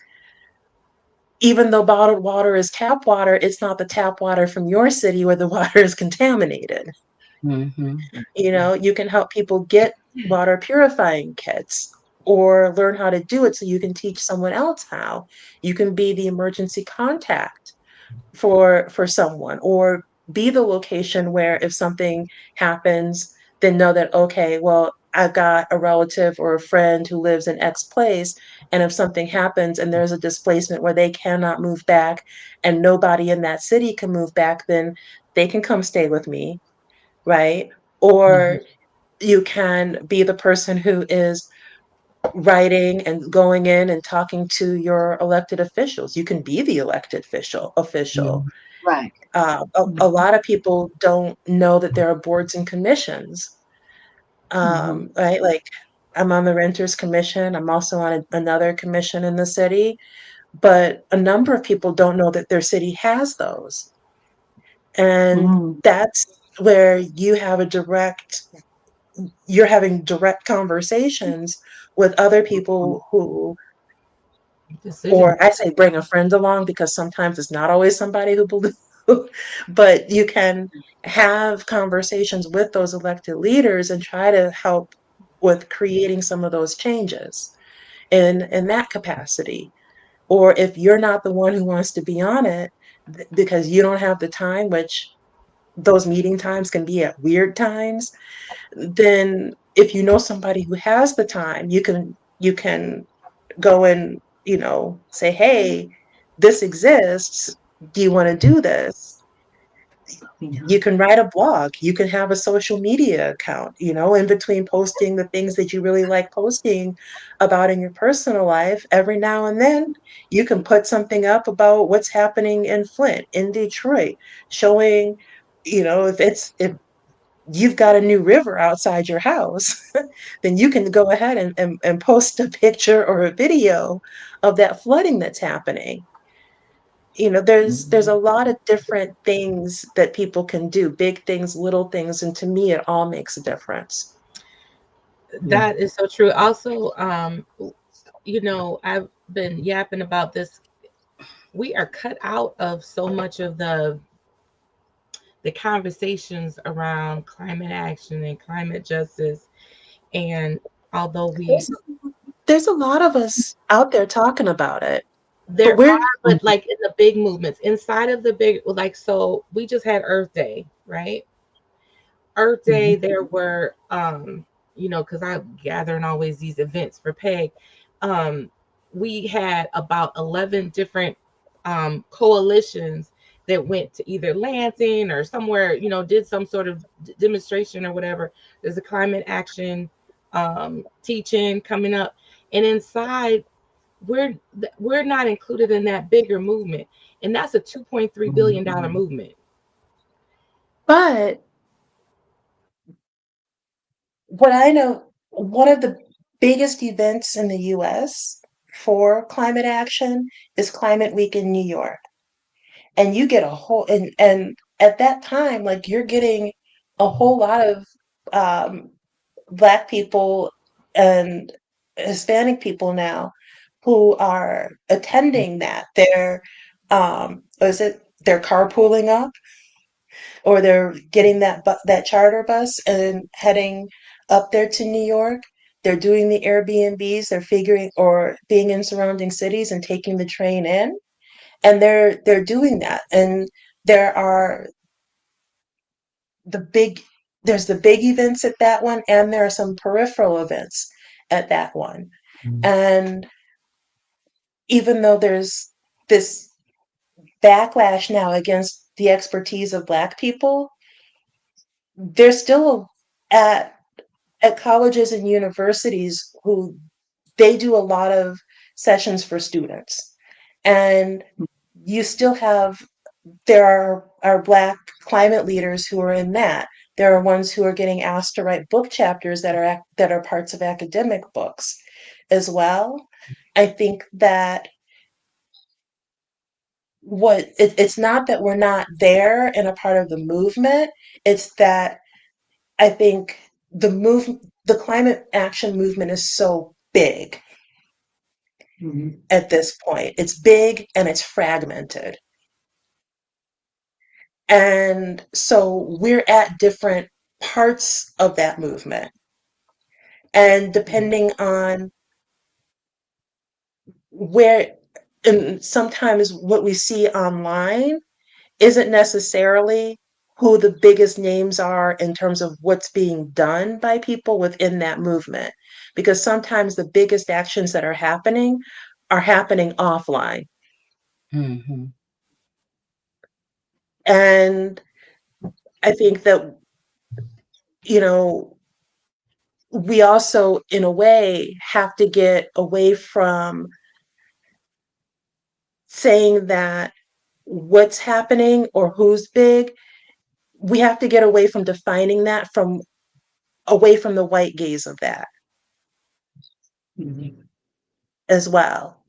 even though bottled water is tap water, it's not the tap water from your city where the water is contaminated.
Mm-hmm.
You can help people get water purifying kits or learn how to do it so you can teach someone else how. You can be the emergency contact for someone, or be the location where if something happens, then know that, okay, well, I've got a relative or a friend who lives in X place, and if something happens and there's a displacement where they cannot move back and nobody in that city can move back, then they can come stay with me, right?
Mhm.
Or you can be the person who is writing and going in and talking to your elected officials. You can be the elected official.
Right.
A lot of people don't know that there are boards and commissions, right? Like I'm on the Renters Commission. I'm also on another commission in the city, but a number of people don't know that their city has those. And that's where you're having direct conversations with other people who,
Decision.
or I say bring a friend along because sometimes it's not always somebody who believes, but you can have conversations with those elected leaders and try to help with creating some of those changes in that capacity. Or if you're not the one who wants to be on it because you don't have the time, which those meeting times can be at weird times, then if you know somebody who has the time, you can go and, say, hey, this exists. Do you want to do this? You can write a blog. You can have a social media account, in between posting the things that you really like posting about in your personal life. Every now and then, you can put something up about what's happening in Flint, in Detroit, showing, if you've got a new river outside your house, then you can go ahead and post a picture or a video of that flooding that's happening. There's a lot of different things that people can do, big things, little things, and to me, it all makes a difference.
That is so true. Also, I've been yapping about this. We are cut out of so much of the conversations around climate action and climate justice. And although
There's a lot of us out there talking about it, but
there are,
we're
but like in the big movements, inside of the big, like, so we just had Earth Day, right? Earth Day, there were, because I'm gathering always these events for PEG. We had about 11 different coalitions that went to either Lansing or somewhere, did some sort of demonstration or whatever. There's a climate action teaching coming up, and inside we're not included in that bigger movement, and that's a $2.3 billion movement.
but what I know, one of the biggest events in the US for climate action is Climate Week in New York. And you get a whole and at that time, like you're getting a whole lot of um Black people and Hispanic people now who are attending that. They're carpooling up, or they're getting that charter bus and heading up there to New York. They're doing the Airbnbs, they're figuring, or being in surrounding cities and taking the train in, and they're doing that. And there are the big there's the big events at that one, and there are some peripheral events at that one. And even though there's this backlash now against the expertise of Black people, there's still at colleges and universities who they do a lot of sessions for students. And you still have there are Black climate leaders who are in that. There are ones who are getting asked to write book chapters that are parts of academic books as well. I think that it's not that we're not there and a part of the movement. It's that I think the climate action movement is so big at this point. It's big and it's fragmented. And so we're at different parts of that movement. And depending on where, and sometimes what we see online isn't necessarily who the biggest names are in terms of what's being done by people within that movement. Because sometimes the biggest actions that are happening offline.
Mm-hmm.
And I think that, you know, we also, in a way, have to get away from saying that what's happening or who's big. We have to get away from defining that away from the white gaze of that
Mm-hmm.
as well.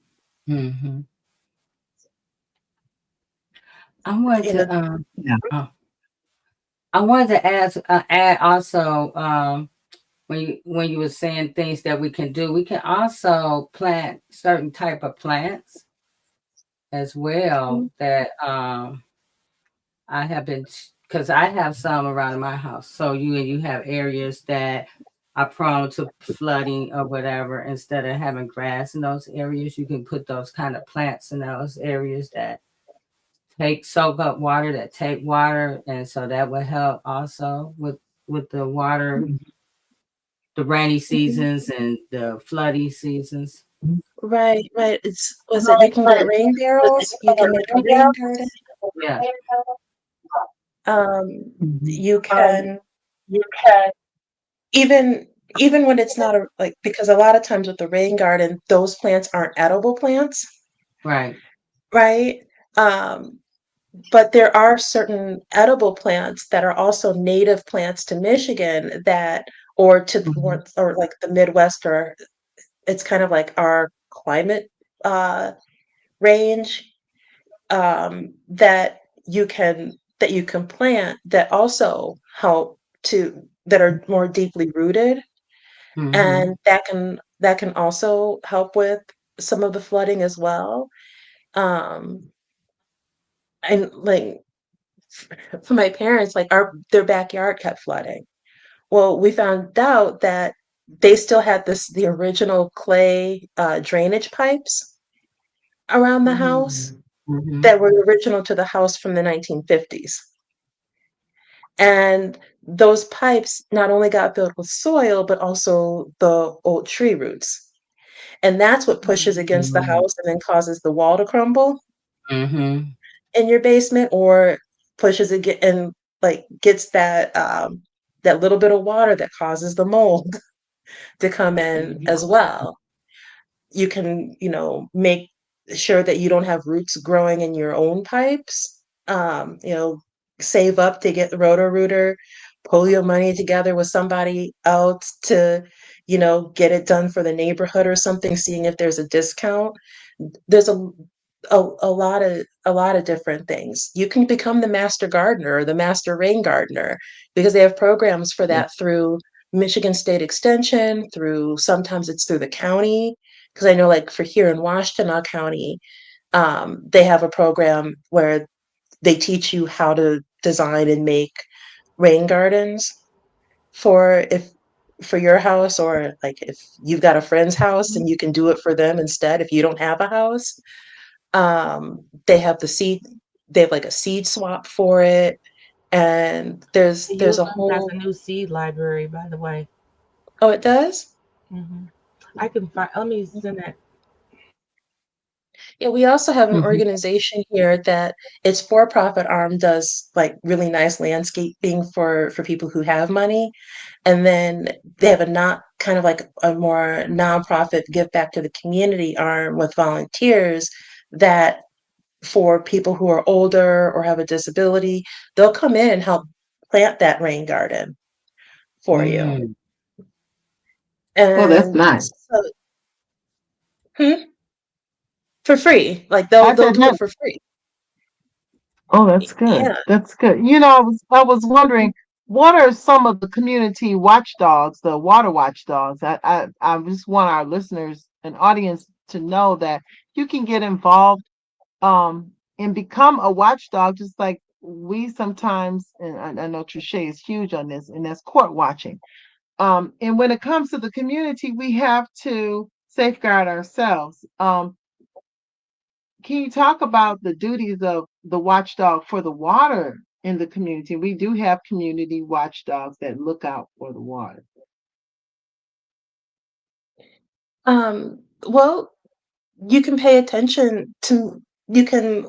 Mm-hmm. I wanted
You know,
to I wanted to add also when you were saying things that we can do, we can also plant certain type of plants as well that I have been, because I have some around my house. So you have areas that are prone to flooding or whatever. Instead of having grass in those areas, you can put those kind of plants in those areas that soak up water, that take water, and so that will help also with the water, the rainy seasons and the floody seasons.
right, right. Was it, you can get rain barrels, you can make a rain garden.
Yeah.
Mhm.
You can even even when it's not because a lot of times with the rain garden, those plants aren't edible plants,
Right.
right? Um, but there are certain edible plants that are also native plants to Michigan that, or like the Midwest, or it's kind of like our climate uh, range, that you can plant that also help that are more deeply rooted,
Mm-hmm.
and that can also help with some of the flooding as well. Um, and like for my parents, like their backyard kept flooding. Well, we found out that they still had the original clay drainage pipes around the house
Mm-hmm.
that were original to the house from the 1950s. And those pipes not only got filled with soil, but also the old tree roots. And that's what pushes against the house and then causes the wall to crumble
Mm-hmm.
in your basement, or pushes it and like gets that little bit of water that causes the mold to come in as well. You can, make sure that you don't have roots growing in your own pipes. Save up to get the roto-rooter, pull your money together with somebody else to, get it done for the neighborhood or something, seeing if there's a discount. There's a lot of different things. You can become the master gardener or the master rain gardener, because they have programs for that through Michigan State Extension, sometimes it's through the county, because I know, like, for here in Washtenaw County, they have a program where they teach you how to design and make rain gardens for if for your house, or like if you've got a friend's house and you can do it for them instead if you don't have a house. They have they have like a seed swap for it, and
The
there's a
UM has
whole.
a new seed library, by the way.
Oh, it does.
Hmm. I can find. Let me send that.
Yeah, we also have an
Mm-hmm.
organization here that its for-profit arm does like really nice landscaping for people who have money. And then they have a not kind of like a more nonprofit give back to the community arm with volunteers that, for people who are older or have a disability, they'll come in and help plant that rain garden for you.
Mm.
Oh, that's
And
nice.
so, for free. Like
I
they'll
said
do
that.
it for free.
Oh, that's good.
Yeah.
That's good. I was wondering, what are some of the community watchdogs, the water watchdogs? I just want our listeners and audience to know that you can get involved and become a watchdog, just like we sometimes, and I know Trichet is huge on this, and that's court watching. And when it comes to the community, we have to safeguard ourselves. Can you talk about the duties of the watchdog for the water in the community. We do have community watchdogs that look out for the water.
Well, you can pay attention to, you can,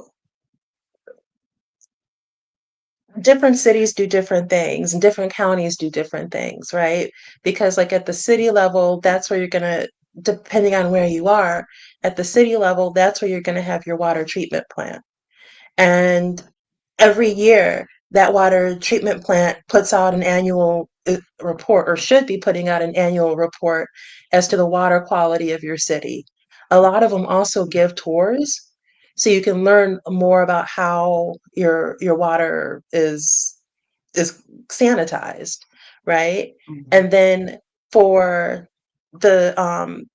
different cities do different things and different counties do different things, right? Because like at the city level, that's where you're gonna, depending on where you are, at the city level, that's where you're gonna have your water treatment plant. And every year, that water treatment plant puts out an annual report, or should be putting out an annual report as to the water quality of your city. A lot of them also give tours, so you can learn more about how your water is sanitized, right? And then for the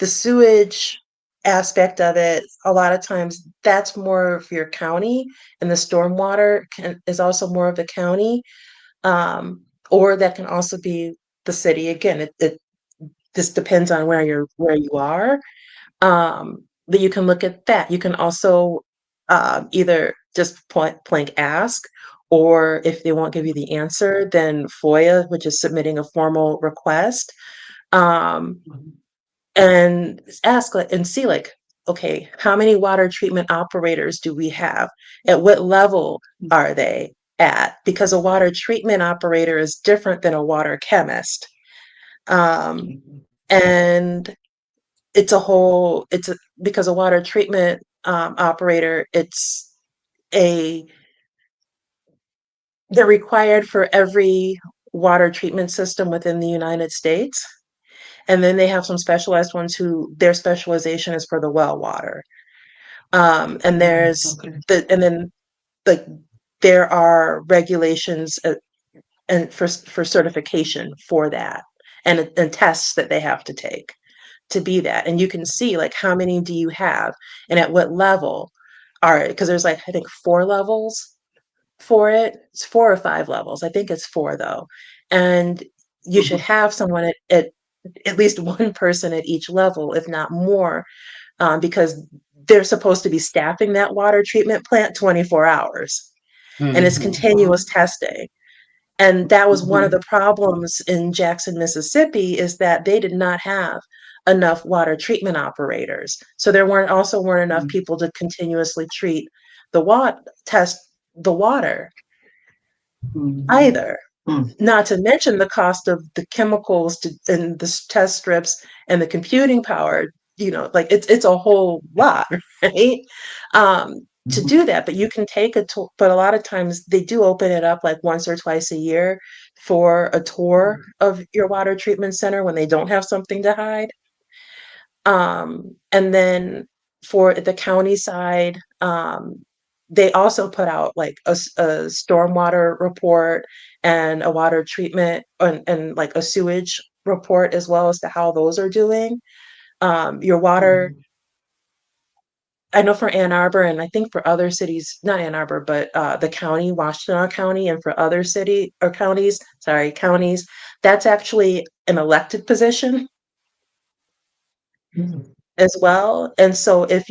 sewage aspect of it, a lot of times that's more of your county, and the stormwater is also more of the county, or that can also be the city. Again, it this depends on where you are. But you can look at that. You can also either just point blank ask, or if they won't give you the answer, then FOIA, which is submitting a formal request, um, and ask and see like, okay, how many water treatment operators do we have? At what level are they at? Because a water treatment operator is different than a water chemist. And because a water treatment operator, a they're required for every water treatment system within the United States. And then they have some specialized ones who their specialization is for the well water. And there's and then like there are regulations and for certification for that, and tests that they have to take to be that. And you can see like how many do you have and at what level are, because there's like I think 4 levels for it. It's 4 or 5 levels. I think it's 4 though. And you should have someone at least one person at each level, if not more, because they're supposed to be staffing that water treatment plant 24 hours, and it's continuous testing. And that was one of the problems in Jackson, Mississippi, is that they did not have enough water treatment operators. So there weren't enough people to continuously treat test the water either. Not to mention the cost of the chemicals and the test strips and the computing power, like it's a whole lot, right? To do that, but you can take a tour, but a lot of times they do open it up like once or twice a year for a tour of your water treatment center when they don't have something to hide. And then for the county side, they also put out like a stormwater report and a water treatment and like a sewage report as well as to how those are doing. Your water, I know for Ann Arbor and I think for other cities, not Ann Arbor, but the county, Washtenaw County, and for other counties, that's actually an elected position as well. And so if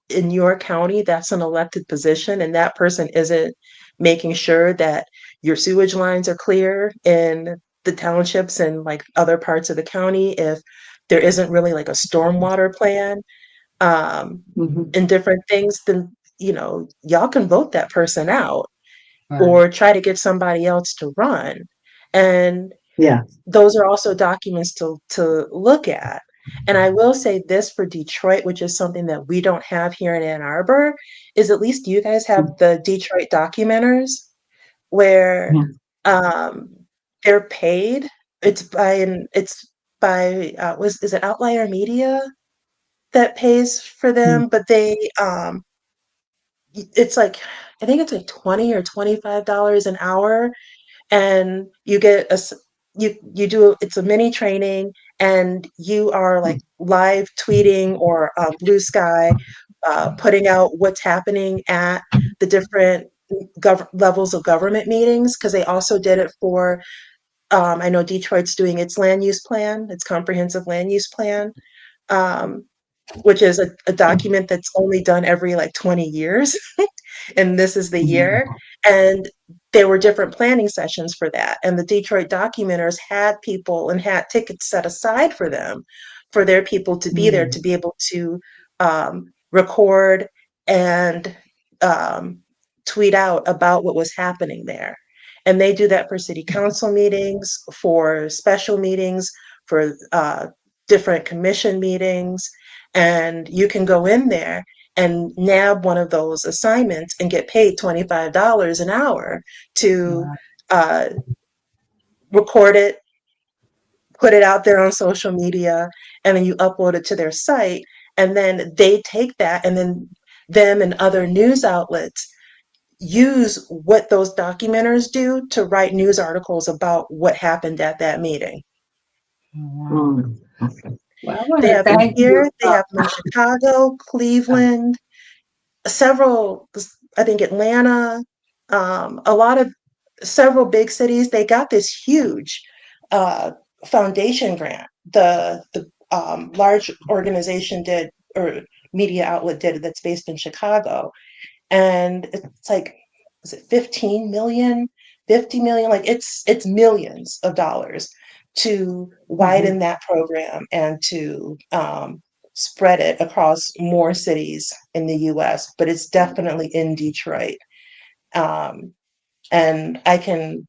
in your county that's an elected position and that person isn't making sure that your sewage lines are clear in the townships and like other parts of the county, if there isn't really like a stormwater plan, and different things, then y'all can vote that person out or try to get somebody else to run. And those are also documents to look at. And I will say this for Detroit, which is something that we don't have here in Ann Arbor, is at least you guys have the Detroit documenters where they're paid. It's by is it Outlier Media that pays for them, but it's like I think it's like $20 or $25 an hour, and you get you do it's a mini training, and you are like live tweeting or Blue Sky, putting out what's happening at the different levels of government meetings, because they also did it for I know Detroit's doing its land use plan, its comprehensive land use plan. which is a document that's only done every like 20 years. And this is the year. And there were different planning sessions for that. And the Detroit documenters had people and had tickets set aside for them, for their people to be there, to be able to record and tweet out about what was happening there. And they do that for city council meetings, for special meetings, for different commission meetings. And you can go in there and nab one of those assignments and get paid $25 an hour to record it, put it out there on social media, and then you upload it to their site. And then they take that, and then them and other news outlets use what those documenters do to write news articles about what happened at that meeting.
Okay. Well, I want
They
to
have them
thank
here,
you.
they have them in Chicago, Cleveland, several, I think Atlanta, several big cities. They got this huge foundation grant. The large organization did, or media outlet did, that's based in Chicago. And it's like, is it 15 million, 50 million? Like it's millions of dollars to widen that program and to spread it across more cities in the US, but it's definitely in Detroit. And I can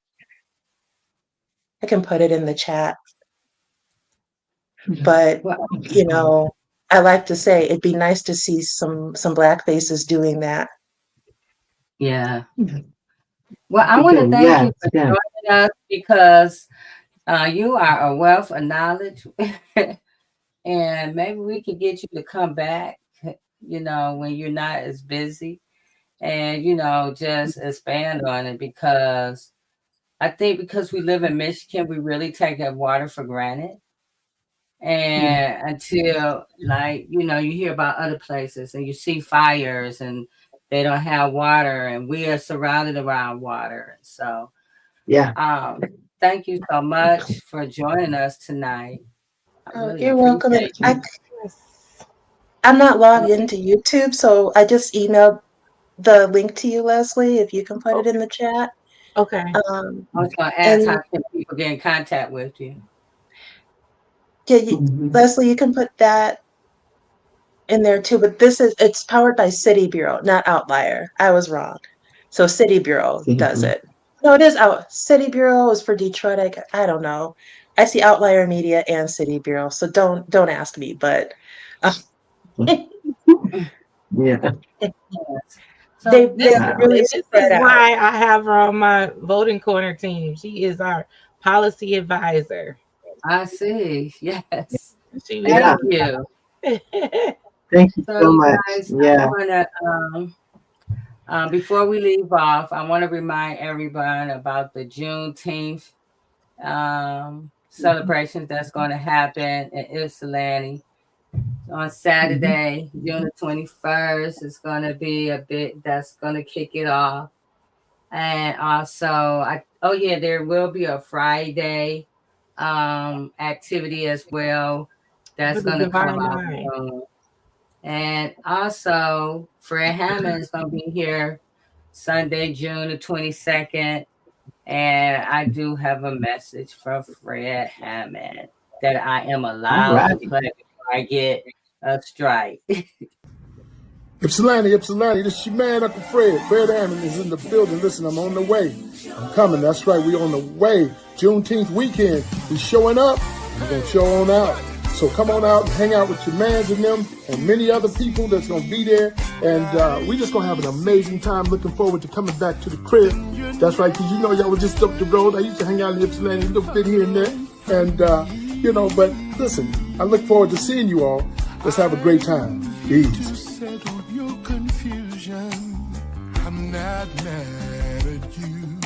put it in the chat. But you know, I like to say it'd be nice to see some Black faces doing that.
Yeah. Well, I want to thank you for joining us, because you are a wealth of knowledge. And maybe we could get you to come back, you know, when you're not as busy, and, you know, just expand on it, because I think because we live in Michigan, we really take our water for granted. And until, like, you know, you hear about other places and you see fires and they don't have water, and we are surrounded around water. So, thank you so much for joining us tonight. I really
You're welcome. And
appreciate you.
I'm not logged into YouTube, so I just emailed the link to you, Leslie, if you can put it in the chat.
Okay.
I was going to ask how can people get in contact with you.
Yeah, Leslie, you can put that in there too, but it's powered by City Bureau, not Outlier. I was wrong. So City Bureau does it. No, it is out. City Bureau is for Detroit. I don't know. I see Outlier Media and City Bureau, so don't ask me. But
Yeah. So
they
this
really
is
spread out.
why I have her on my voting corner team. She is our policy advisor.
I see. Yes.
She
Thank you.
Thank you so much.
Guys,
Yeah.
I want to, before we leave off, I want to remind everyone about the Juneteenth celebrations that's going to happen in Ypsilanti on Saturday, June the 21st. It's going to be a bit that's going to kick it off. And also, there will be a Friday activity as well that's going to come out soon. And also, Fred Hammond is going to be here Sunday, June the 22nd. And I do have a message from Fred Hammond that I am allowed to play before I get a strike.
Ypsilanti, this is your man, Uncle Fred. Fred Hammond is in the building. Listen, I'm on the way. I'm coming. That's right, we on the way. Juneteenth weekend. We showing up. We're going to show on out. So come on out and hang out with your mans and them and many other people that's going to be there. And we just going to have an amazing time. Looking forward to coming back to the crib. That's right, because you know y'all was just up the road. I used to hang out in Ypsilanti a little bit here and there. And, you know, but listen, I look forward to seeing you all. Let's have a great time. Peace.
I'm not mad at you.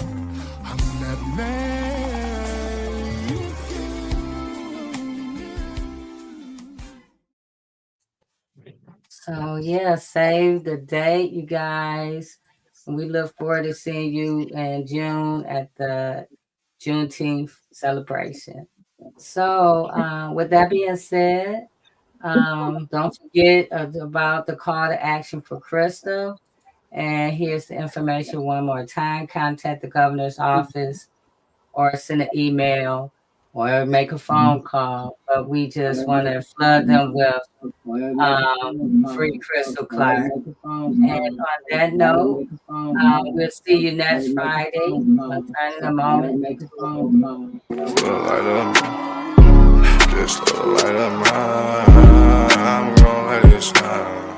I'm not mad at you.
So yeah, save the date, you guys. We look forward to seeing you in June at the Juneteenth celebration. So with that being said, Don't forget about the call to action for Crystal. And here's the information one more time. Contact the governor's office or send an email or make a phone call. But we just want to flood them with free crystal card. And on that note, we'll see you next Friday on Turning the Moment.
Just a light of mine. I'm gonna let it shine.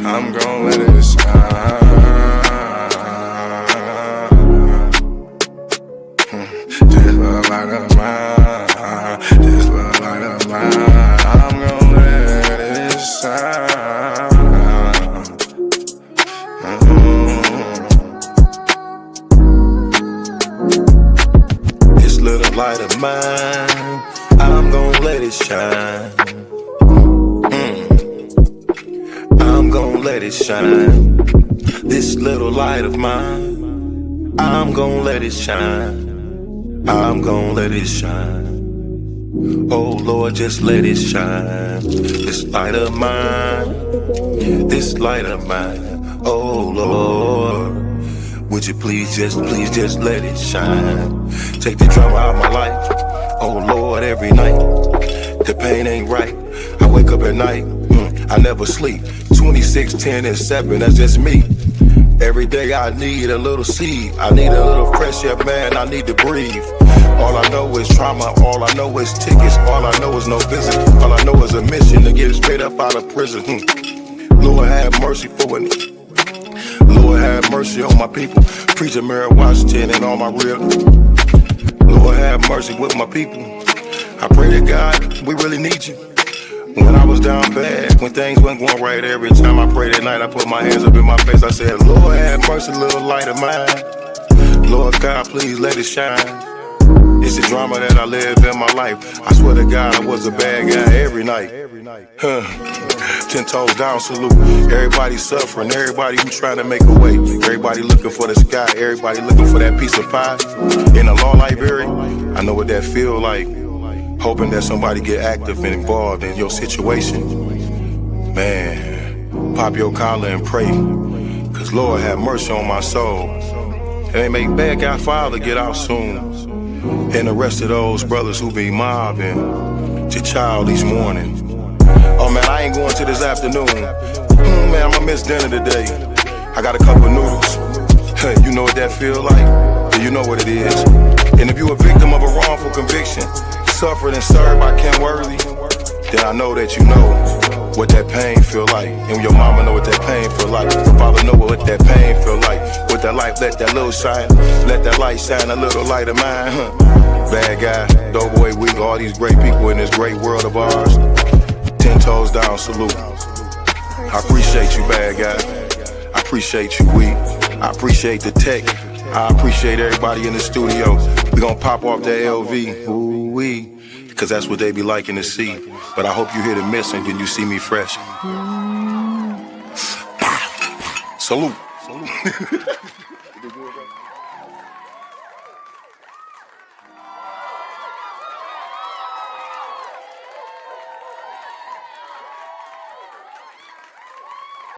I'm gonna let it shine. Just a light of mine. Just a light of mine. I'm gonna let it shine. This little light of mine, I'm gonna let it shine. I'm gonna let it shine. This little light of mine, I'm gonna let it shine. I'm gonna let it shine. Oh Lord, just let it shine. This light of mine, this light of mine. Oh Lord, would you please just let it shine. Take the drama out of my life. Oh Lord, every night, the pain ain't right. I wake up at night, I never sleep. 26, 10, and 7, that's just me. Every day I need a little seed. I need a little fresh air, man, I need to breathe. All I know is trauma, all I know is tickets. All I know is no visit, all I know is a mission to get straight up out of prison. Lord have mercy for it. Lord have mercy on my people. Preacher Mary Washington and all my real. Lord have mercy with my people. I pray to God, we really need you. When I was down bad, when things weren't going right, every time I prayed at night, I put my hands up in my face. I said, Lord have mercy, little light of mine. Lord God, please let it shine. It's the drama that I live in my life. I swear to God, I was a bad guy every night. 10 toes down, salute. Everybody suffering, everybody who trying to make a way. Everybody looking for the sky, everybody looking for that piece of pie. In a law library, I know what that feel like. Hoping that somebody get active and involved in your situation. Man, pop your collar and pray. Cause Lord have mercy on my soul. And they make bad guy father get out soon. And the rest of those brothers who be mobbing to child each morning. Oh man, I ain't going to this afternoon. Man, I'ma miss dinner today. I got a couple noodles. Hey, you know what that feel like? Yeah, you know what it is. And if you a victim of a wrongful conviction, suffered and served by Ken Worthy, then I know that you know what that pain feel like. And your mama know what that pain feel like. Your father know what that pain feel like. With that light, let that little shine. Let that light shine, a little light of mine. Bad guy, Doughboy Week, all these great people in this great world of ours. 10 toes down, salute. I appreciate you, bad guy. I appreciate you, Week. I appreciate the tech. I appreciate everybody in the studio. We gonna pop off that LV. Ooh-wee. Cause that's what they be liking to see. But I hope you hear the missing when you see me fresh. Salute.